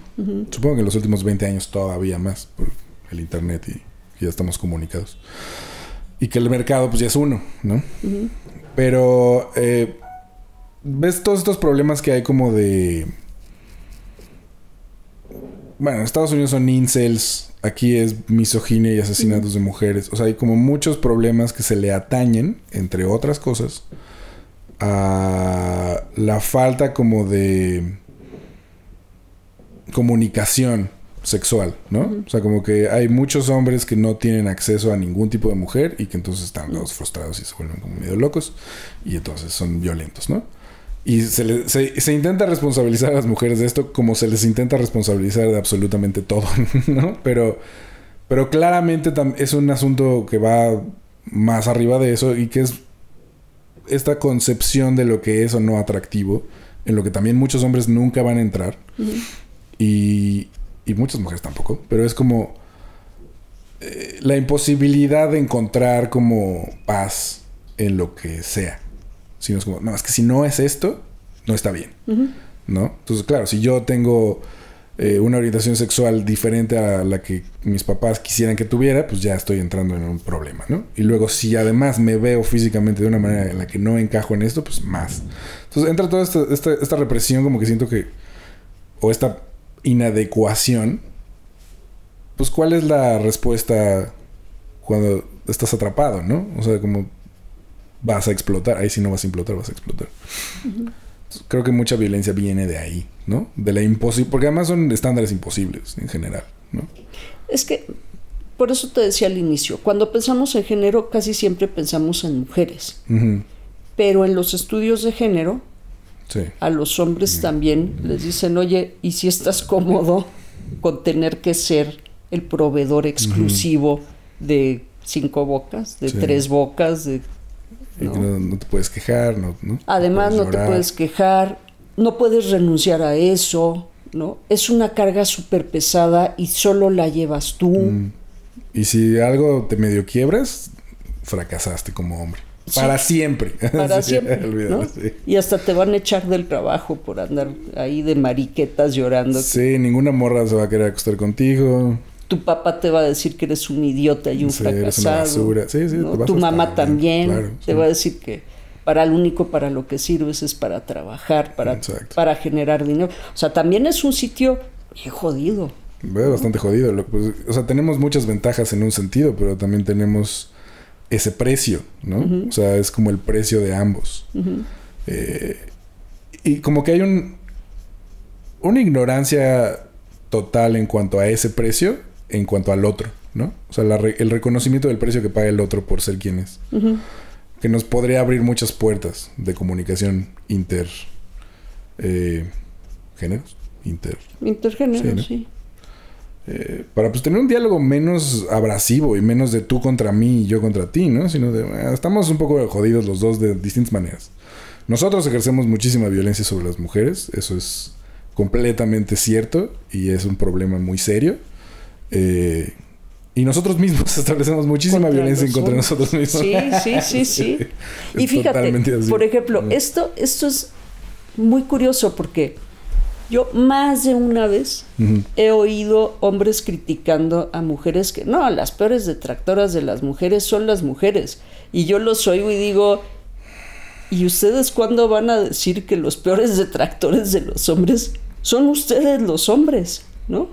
Supongo que en los últimos 20 años todavía más por el internet y ya estamos comunicados. Y que el mercado pues ya es uno, ¿no? Pero ves todos estos problemas que hay como de... Bueno, en Estados Unidos son incels, aquí es misoginia y asesinatos de mujeres. O sea, hay como muchos problemas que se le atañen, entre otras cosas, a la falta como de comunicación sexual, ¿no? O sea, como que hay muchos hombres que no tienen acceso a ningún tipo de mujer y que entonces están todos frustrados y se vuelven como medio locos y entonces son violentos, ¿no? Y se intenta responsabilizar a las mujeres de esto como se les intenta responsabilizar de absolutamente todo, ¿no? Pero claramente es un asunto que va más arriba de eso y que es esta concepción de lo que es o no atractivo, en lo que también muchos hombres nunca van a entrar y muchas mujeres tampoco, pero es como la imposibilidad de encontrar como paz en lo que sea. Sino es como, no, es que si no es esto, no está bien, ¿no? Entonces, claro, si yo tengo una orientación sexual diferente a la que mis papás quisieran que tuviera, pues ya estoy entrando en un problema, ¿no? Y luego, si además me veo físicamente de una manera en la que no encajo en esto, pues más. Entonces, entra toda esta represión como que siento que... O esta inadecuación. Pues, ¿cuál es la respuesta cuando estás atrapado, no? O sea, como... vas a explotar. Ahí sí no vas a implotar, vas a explotar. Creo que mucha violencia viene de ahí, ¿no? De la imposible... Porque además son estándares imposibles en general, ¿no? Es que... Por eso te decía al inicio. Cuando pensamos en género, casi siempre pensamos en mujeres. Pero en los estudios de género... Sí. A los hombres también les dicen... Oye, ¿y si estás cómodo con tener que ser el proveedor exclusivo de 5 bocas? De 3 bocas, de... ¿no? No te puedes quejar, ¿no? Además, no te puedes quejar, no puedes renunciar a eso, ¿no? Es una carga súper pesada y solo la llevas tú. Y si algo te medio quiebras, fracasaste como hombre. Sí. Para siempre. Para siempre, ¿no? Sí. Y hasta te van a echar del trabajo por andar ahí de mariquetas llorando. Sí, ninguna morra se va a querer acostar contigo. Tu papá te va a decir que eres un idiota y un fracasado. Eres una basura. Sí, ¿no? Tu mamá también claro, te va a decir que para lo que sirves es para trabajar, para generar dinero. O sea, también es un sitio bien jodido. Bastante jodido. O sea, tenemos muchas ventajas en un sentido, pero también tenemos ese precio, ¿no? O sea, es como el precio de ambos. Y como que hay una ignorancia total en cuanto a ese precio, en cuanto al otro, ¿no? O sea, el reconocimiento del precio que paga el otro por ser quien es. Uh-huh. Que nos podría abrir muchas puertas de comunicación géneros. Intergéneros, sí. Para pues tener un diálogo menos abrasivo y menos de tú contra mí y yo contra ti, ¿no? Sino de estamos un poco jodidos los dos de distintas maneras. Nosotros ejercemos muchísima violencia sobre las mujeres, eso es completamente cierto y es un problema muy serio. Y nosotros mismos establecemos muchísima violencia en contra de nosotros mismos. Sí. Y fíjate, por ejemplo, esto es muy curioso porque yo más de una vez he oído hombres criticando a mujeres que no, las peores detractoras de las mujeres son las mujeres. Y yo los oigo y digo, ¿y ustedes cuándo van a decir que los peores detractores de los hombres son ustedes los hombres, ¿no?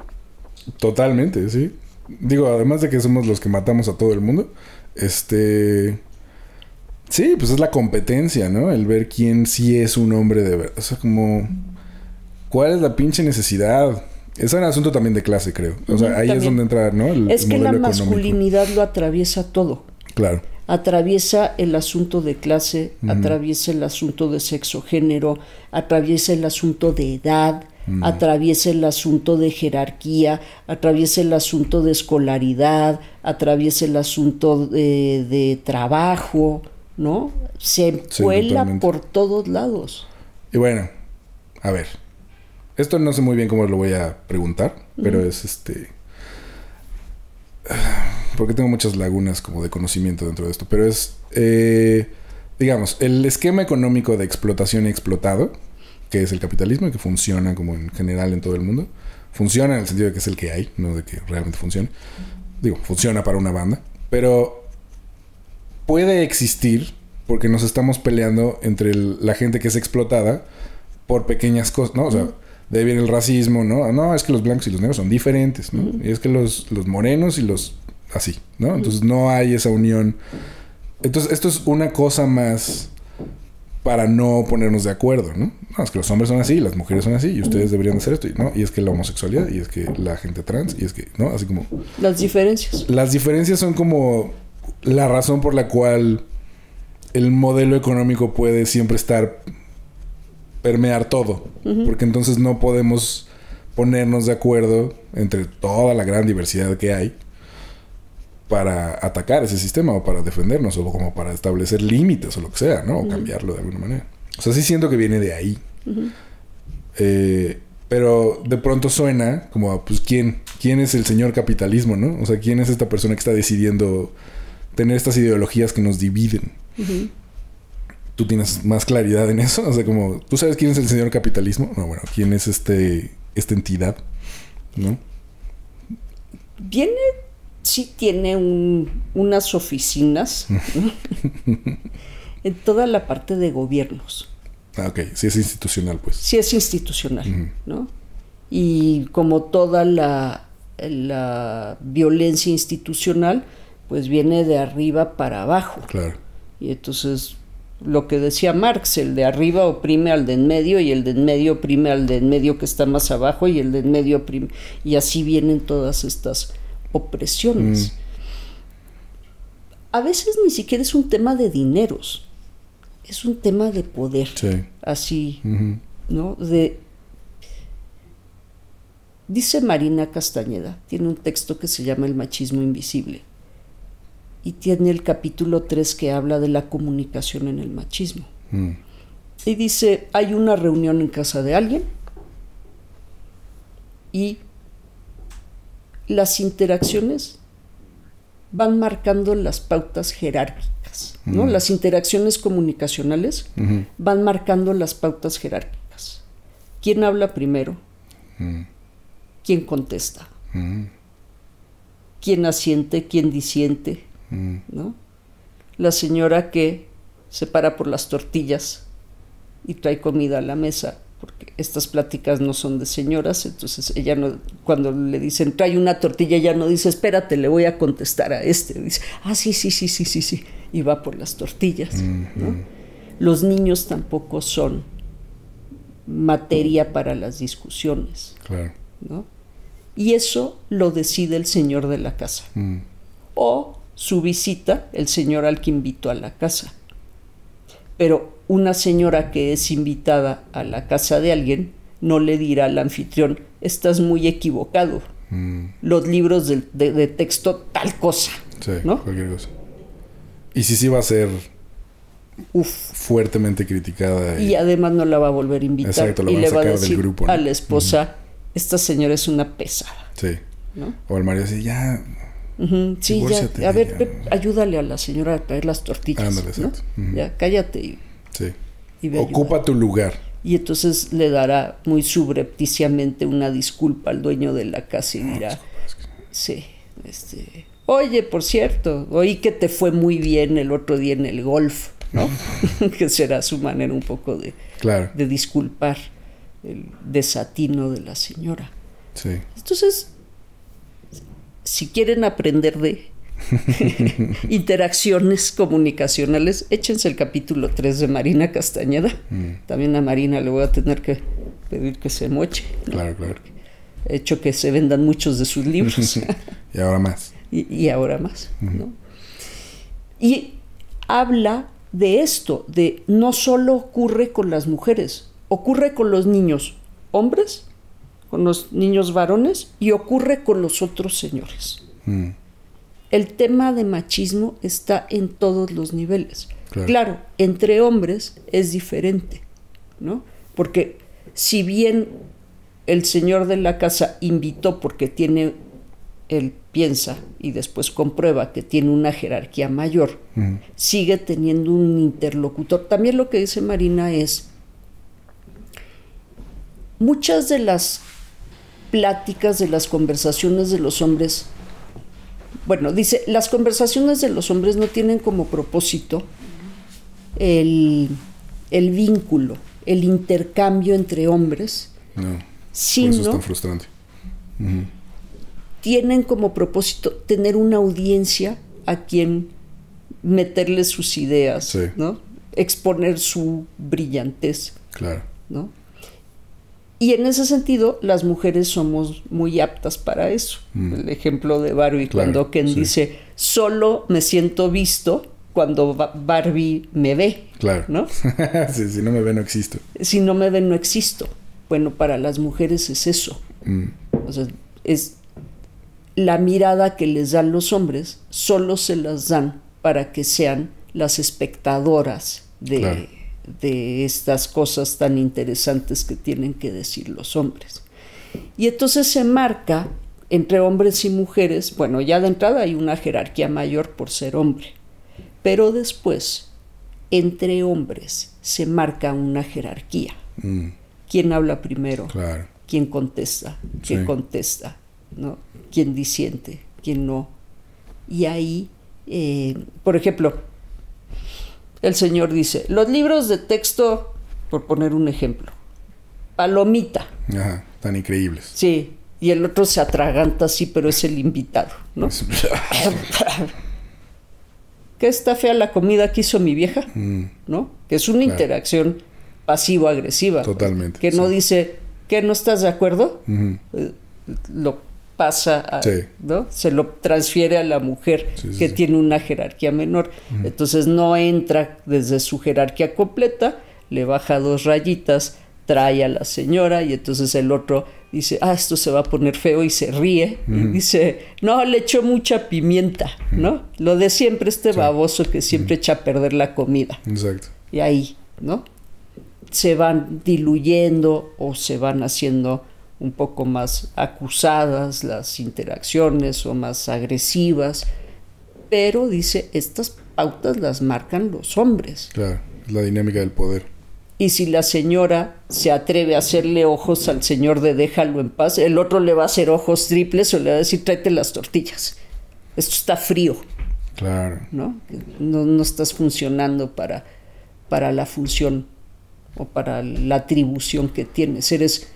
Totalmente, sí. Digo, además de que somos los que matamos a todo el mundo, sí, pues es la competencia, ¿no? El ver quién sí es un hombre de verdad. O sea, como... ¿Cuál es la pinche necesidad? Es un asunto también de clase, creo. O sea, ahí también es donde entra, ¿no? Es que la masculinidad lo atraviesa todo. Claro. Atraviesa el asunto de clase, atraviesa el asunto de sexo, género, atraviesa el asunto de edad, atraviesa el asunto de jerarquía, atraviesa el asunto de escolaridad, atraviesa el asunto de trabajo, ¿no? Se cuela por todos lados. Y bueno, a ver. Esto no sé muy bien cómo lo voy a preguntar, pero es porque tengo muchas lagunas como de conocimiento dentro de esto, pero es, digamos, el esquema económico de explotación y explotado, que es el capitalismo y que funciona como en general en todo el mundo, funciona en el sentido de que es el que hay, no de que realmente funcione. Digo, funciona para una banda, pero puede existir porque nos estamos peleando entre la gente que es explotada por pequeñas cosas, ¿no? O sea, de ahí viene el racismo, ¿no? No, es que los blancos y los negros son diferentes, ¿no? Y es que los morenos y los... así, ¿no? Entonces no hay esa unión. Entonces esto es una cosa más para no ponernos de acuerdo, ¿no? No, es que los hombres son así, las mujeres son así, y ustedes deberían hacer esto, ¿no? Y es que la homosexualidad, y es que la gente trans, y es que, ¿no? Así como... Las diferencias. Las diferencias son como la razón por la cual el modelo económico puede siempre permear todo. Porque entonces no podemos ponernos de acuerdo entre toda la gran diversidad que hay para atacar ese sistema o para defendernos o como para establecer límites o lo que sea, ¿no? O cambiarlo de alguna manera. O sea, sí siento que viene de ahí. Pero de pronto suena como, pues, ¿quién es el señor capitalismo, no? O sea, ¿quién es esta persona que está decidiendo tener estas ideologías que nos dividen? ¿Tú tienes más claridad en eso? O sea, como, ¿tú sabes quién es el señor capitalismo? No, bueno, ¿quién es esta entidad? ¿No? Sí tiene unas oficinas en toda la parte de gobiernos. Ah, ok. Sí es institucional, pues. Sí es institucional, ¿no? Y como toda la violencia institucional, pues viene de arriba para abajo. Claro. Y entonces... lo que decía Marx, el de arriba oprime al de en medio y el de en medio oprime al de en medio que está más abajo y el de en medio oprime... Y así vienen todas estas opresiones. A veces ni siquiera es un tema de dineros, es un tema de poder. Sí. Así, ¿no? Dice Marina Castañeda, tiene un texto que se llama El machismo invisible. Y tiene el capítulo 3 que habla de la comunicación en el machismo. Y dice, hay una reunión en casa de alguien y las interacciones van marcando las pautas jerárquicas, ¿no? Las interacciones comunicacionales van marcando las pautas jerárquicas. ¿Quién habla primero? ¿Quién contesta? ¿Quién asiente? ¿Quién disiente? ¿No? La señora que se para por las tortillas y trae comida a la mesa, porque estas pláticas no son de señoras, entonces ella no, cuando le dicen trae una tortilla, ella no dice espérate, le voy a contestar a este, dice sí, y va por las tortillas, ¿no? Los niños tampoco son materia para las discusiones, claro, ¿no? y eso lo decide el señor de la casa. O su visita, el señor al que invitó a la casa. Pero una señora que es invitada a la casa de alguien no le dirá al anfitrión, estás muy equivocado. Los libros de texto, tal cosa. Sí, ¿no? Cualquier cosa. Y sí va a ser fuertemente criticada. Y además no la va a volver a invitar. Exacto, la y van le a va a sacar decir del grupo, ¿no? a la esposa, esta señora es una pesada. Sí. ¿No? O al marido así, ya... Sí, ya, a ver, ayúdale a la señora a traer las tortillas. Ándale, exacto. ¿No? Ya, cállate. Sí. Ocupa tu lugar. Y entonces le dará muy subrepticiamente una disculpa al dueño de la casa y dirá, sí, oye, por cierto, oí que te fue muy bien el otro día en el golf, ¿no? Que será su manera un poco de disculpar el desatino de la señora. Sí. Entonces, si quieren aprender de interacciones comunicacionales, échense el capítulo 3 de Marina Castañeda. También a Marina le voy a tener que pedir que se moche, ¿no? Claro. He hecho que se vendan muchos de sus libros. Y ahora más. Y ahora más, ¿no? Y habla de esto, de no solo ocurre con las mujeres, ocurre con los niños hombres, con los niños varones, y ocurre con los otros señores. El tema de machismo está en todos los niveles. Claro, entre hombres es diferente, ¿no? Porque si bien el señor de la casa invitó porque él piensa y después comprueba que tiene una jerarquía mayor, sigue teniendo un interlocutor. También lo que dice Marina es, muchas de las pláticas, de las conversaciones de los hombres, bueno, dice, las conversaciones de los hombres no tienen como propósito el vínculo, el intercambio entre hombres, sino, por eso es tan frustrante. Tienen como propósito tener una audiencia a quien meterle sus ideas, ¿no? Exponer su brillantez, ¿no? Y en ese sentido, las mujeres somos muy aptas para eso. El ejemplo de Barbie, cuando Ken dice, solo me siento visto cuando Barbie me ve. ¿No? Sí, si no me ve, no existo. Si no me ve, no existo. Bueno, para las mujeres es eso. O sea, es la mirada que les dan los hombres, solo se las dan para que sean las espectadoras de estas cosas tan interesantes que tienen que decir los hombres. Y entonces se marca entre hombres y mujeres, bueno, ya de entrada hay una jerarquía mayor por ser hombre, pero después entre hombres se marca una jerarquía. ¿Quién habla primero? ¿Quién contesta? ¿Quién contesta? ¿No? ¿Quién disiente? ¿Quién no? Y ahí, por ejemplo, el señor dice, los libros de texto, por poner un ejemplo, palomita. Ajá, tan increíbles. Sí, y el otro se atraganta así, pero es el invitado, ¿no? ¿Qué está fea la comida que hizo mi vieja? ¿No? Que es una interacción pasivo-agresiva. Totalmente. Que no dice, ¿qué, no estás de acuerdo? Lo pasa, ¿no? Se lo transfiere a la mujer que tiene una jerarquía menor. Entonces no entra desde su jerarquía completa, le baja 2 rayitas, trae a la señora y entonces el otro dice, esto se va a poner feo y se ríe y dice, no, le echó mucha pimienta, ¿no? Lo de siempre, baboso que siempre echa a perder la comida. Exacto. Y ahí, ¿no? Se van diluyendo o se van haciendo un poco más acusadas las interacciones o más agresivas, pero dice, estas pautas las marcan los hombres. Claro, es la dinámica del poder. Y si la señora se atreve a hacerle ojos al señor de déjalo en paz, el otro le va a hacer ojos triples o le va a decir, tráete las tortillas. Esto está frío. Claro. ¿No? No estás funcionando para la función o para la atribución que tienes. Eres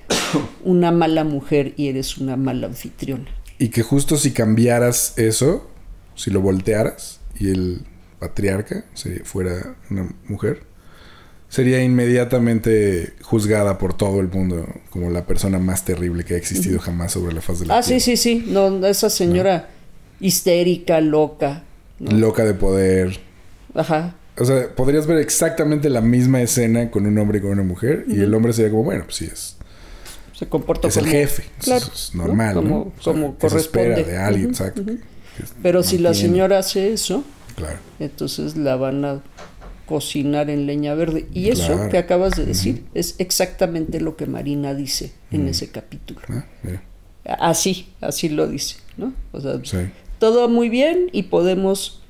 una mala mujer y eres una mala anfitriona. Y que justo si cambiaras eso, si lo voltearas y el patriarca fuera una mujer, sería inmediatamente juzgada por todo el mundo como la persona más terrible que ha existido jamás sobre la faz de la tierra. Sí. No, esa señora histérica, loca. ¿no? Loca de poder. Ajá. O sea, podrías ver exactamente la misma escena con un hombre y con una mujer. Y el hombre sería como, bueno, pues sí, se comporta es como... el jefe. Claro, es normal, ¿no? Como, O sea, como que se espera corresponde. de alguien, exacto. Pero si la señora hace eso, Claro. entonces la van a cocinar en leña verde. Y eso Claro. que acabas de decir es exactamente lo que Marina dice en ese capítulo. Mira. Así lo dice, ¿no? O sea, Sí. todo muy bien y podemos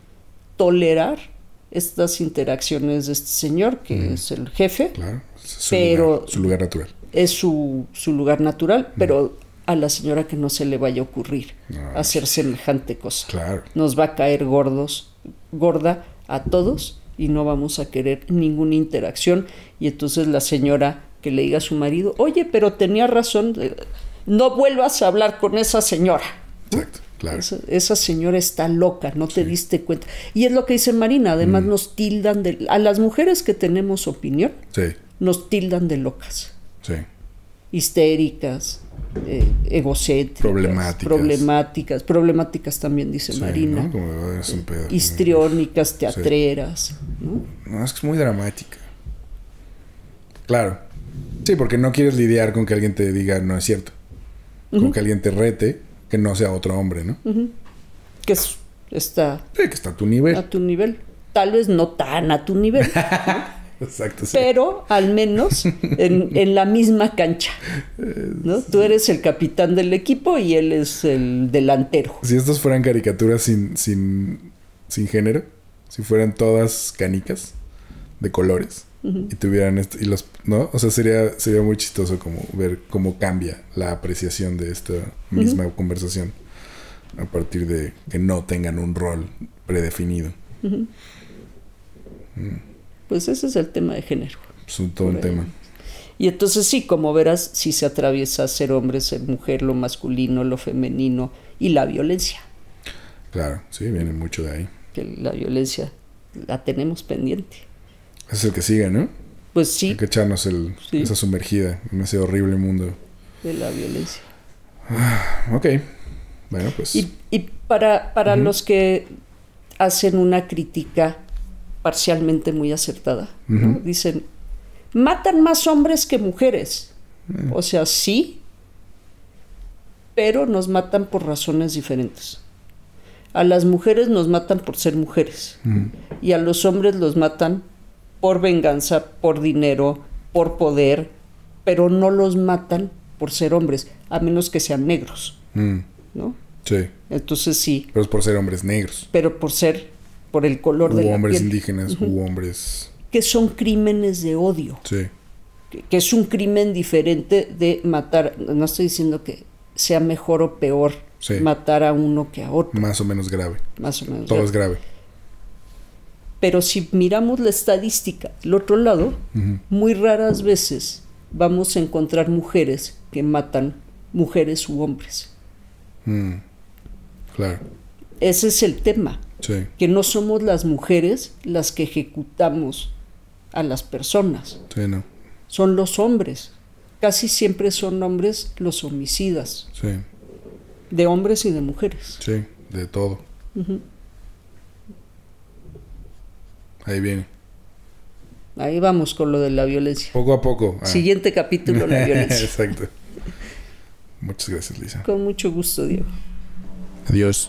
tolerar estas interacciones de este señor, que es el jefe, Claro. Es Pero- su lugar natural. es su lugar natural, pero a la señora que no se le vaya a ocurrir No. hacer semejante cosa. Claro. Nos va a caer gorda a todos y no vamos a querer ninguna interacción. Y entonces la señora que le diga a su marido, oye, pero tenía razón, no vuelvas a hablar con esa señora. Exacto. Claro. Esa señora está loca, no te diste cuenta. Y es lo que dice Marina, además nos tildan de... A las mujeres que tenemos opinión, Sí. nos tildan de locas, Sí. histéricas, egocéntricas, problemáticas también dice Sí, Marina, ¿no? Como es un pedo. histriónicas, teatreras, ¿no? No, es que es muy dramática. Claro. Sí, porque no quieres lidiar con que alguien te diga no es cierto. Con que alguien te rete que no sea otro hombre, ¿no? Que está Sí, que está a tu nivel. a tu nivel. Tal vez no tan a tu nivel, Exacto, sí. pero al menos en la misma cancha, ¿no? Tú eres el capitán del equipo y él es el delantero. Si estos fueran caricaturas sin género, si fueran todas canicas de colores y tuvieran esto, y los, ¿no? O sea, sería muy chistoso como ver cómo cambia la apreciación de esta misma conversación a partir de que no tengan un rol predefinido. Pues ese es el tema de género. Es todo un Por ahí. tema. Y entonces sí, como verás, sí se atraviesa ser hombre, ser mujer, lo masculino, lo femenino y la violencia. Claro, sí, viene mucho de ahí. Que la violencia la tenemos pendiente. Ese es el que sigue, ¿no? Pues sí, Hay que echarnos Sí. esa sumergida en ese horrible mundo. de la violencia. Ok. Bueno, pues... Y para los que hacen una crítica parcialmente muy acertada, ¿no? Dicen, matan más hombres que mujeres. O sea, sí, pero nos matan por razones diferentes. A las mujeres nos matan por ser mujeres y a los hombres los matan por venganza, por dinero, por poder, pero no los matan por ser hombres, a menos que sean negros, ¿no? Sí. Entonces sí, Pero es por ser hombres negros. pero por el color de U la hombres piel, indígenas, u hombres... que son crímenes de odio, Sí. que es un crimen diferente de matar. No estoy diciendo que sea mejor o peor Sí. matar a uno que a otro, Más o menos grave. más o menos. Todo es grave. Pero si miramos la estadística del otro lado, muy raras veces vamos a encontrar mujeres que matan mujeres u hombres. Claro. Ese es el tema, Sí. que no somos las mujeres las que ejecutamos a las personas, Sí, no. son los hombres. Casi siempre son hombres los homicidas, Sí. de hombres y de mujeres. Sí. De todo. Ahí viene. Ahí vamos con lo de la violencia. Poco a poco. Siguiente capítulo, la violencia. Exacto. Muchas gracias, Lisa. Con mucho gusto, Diego. Adiós.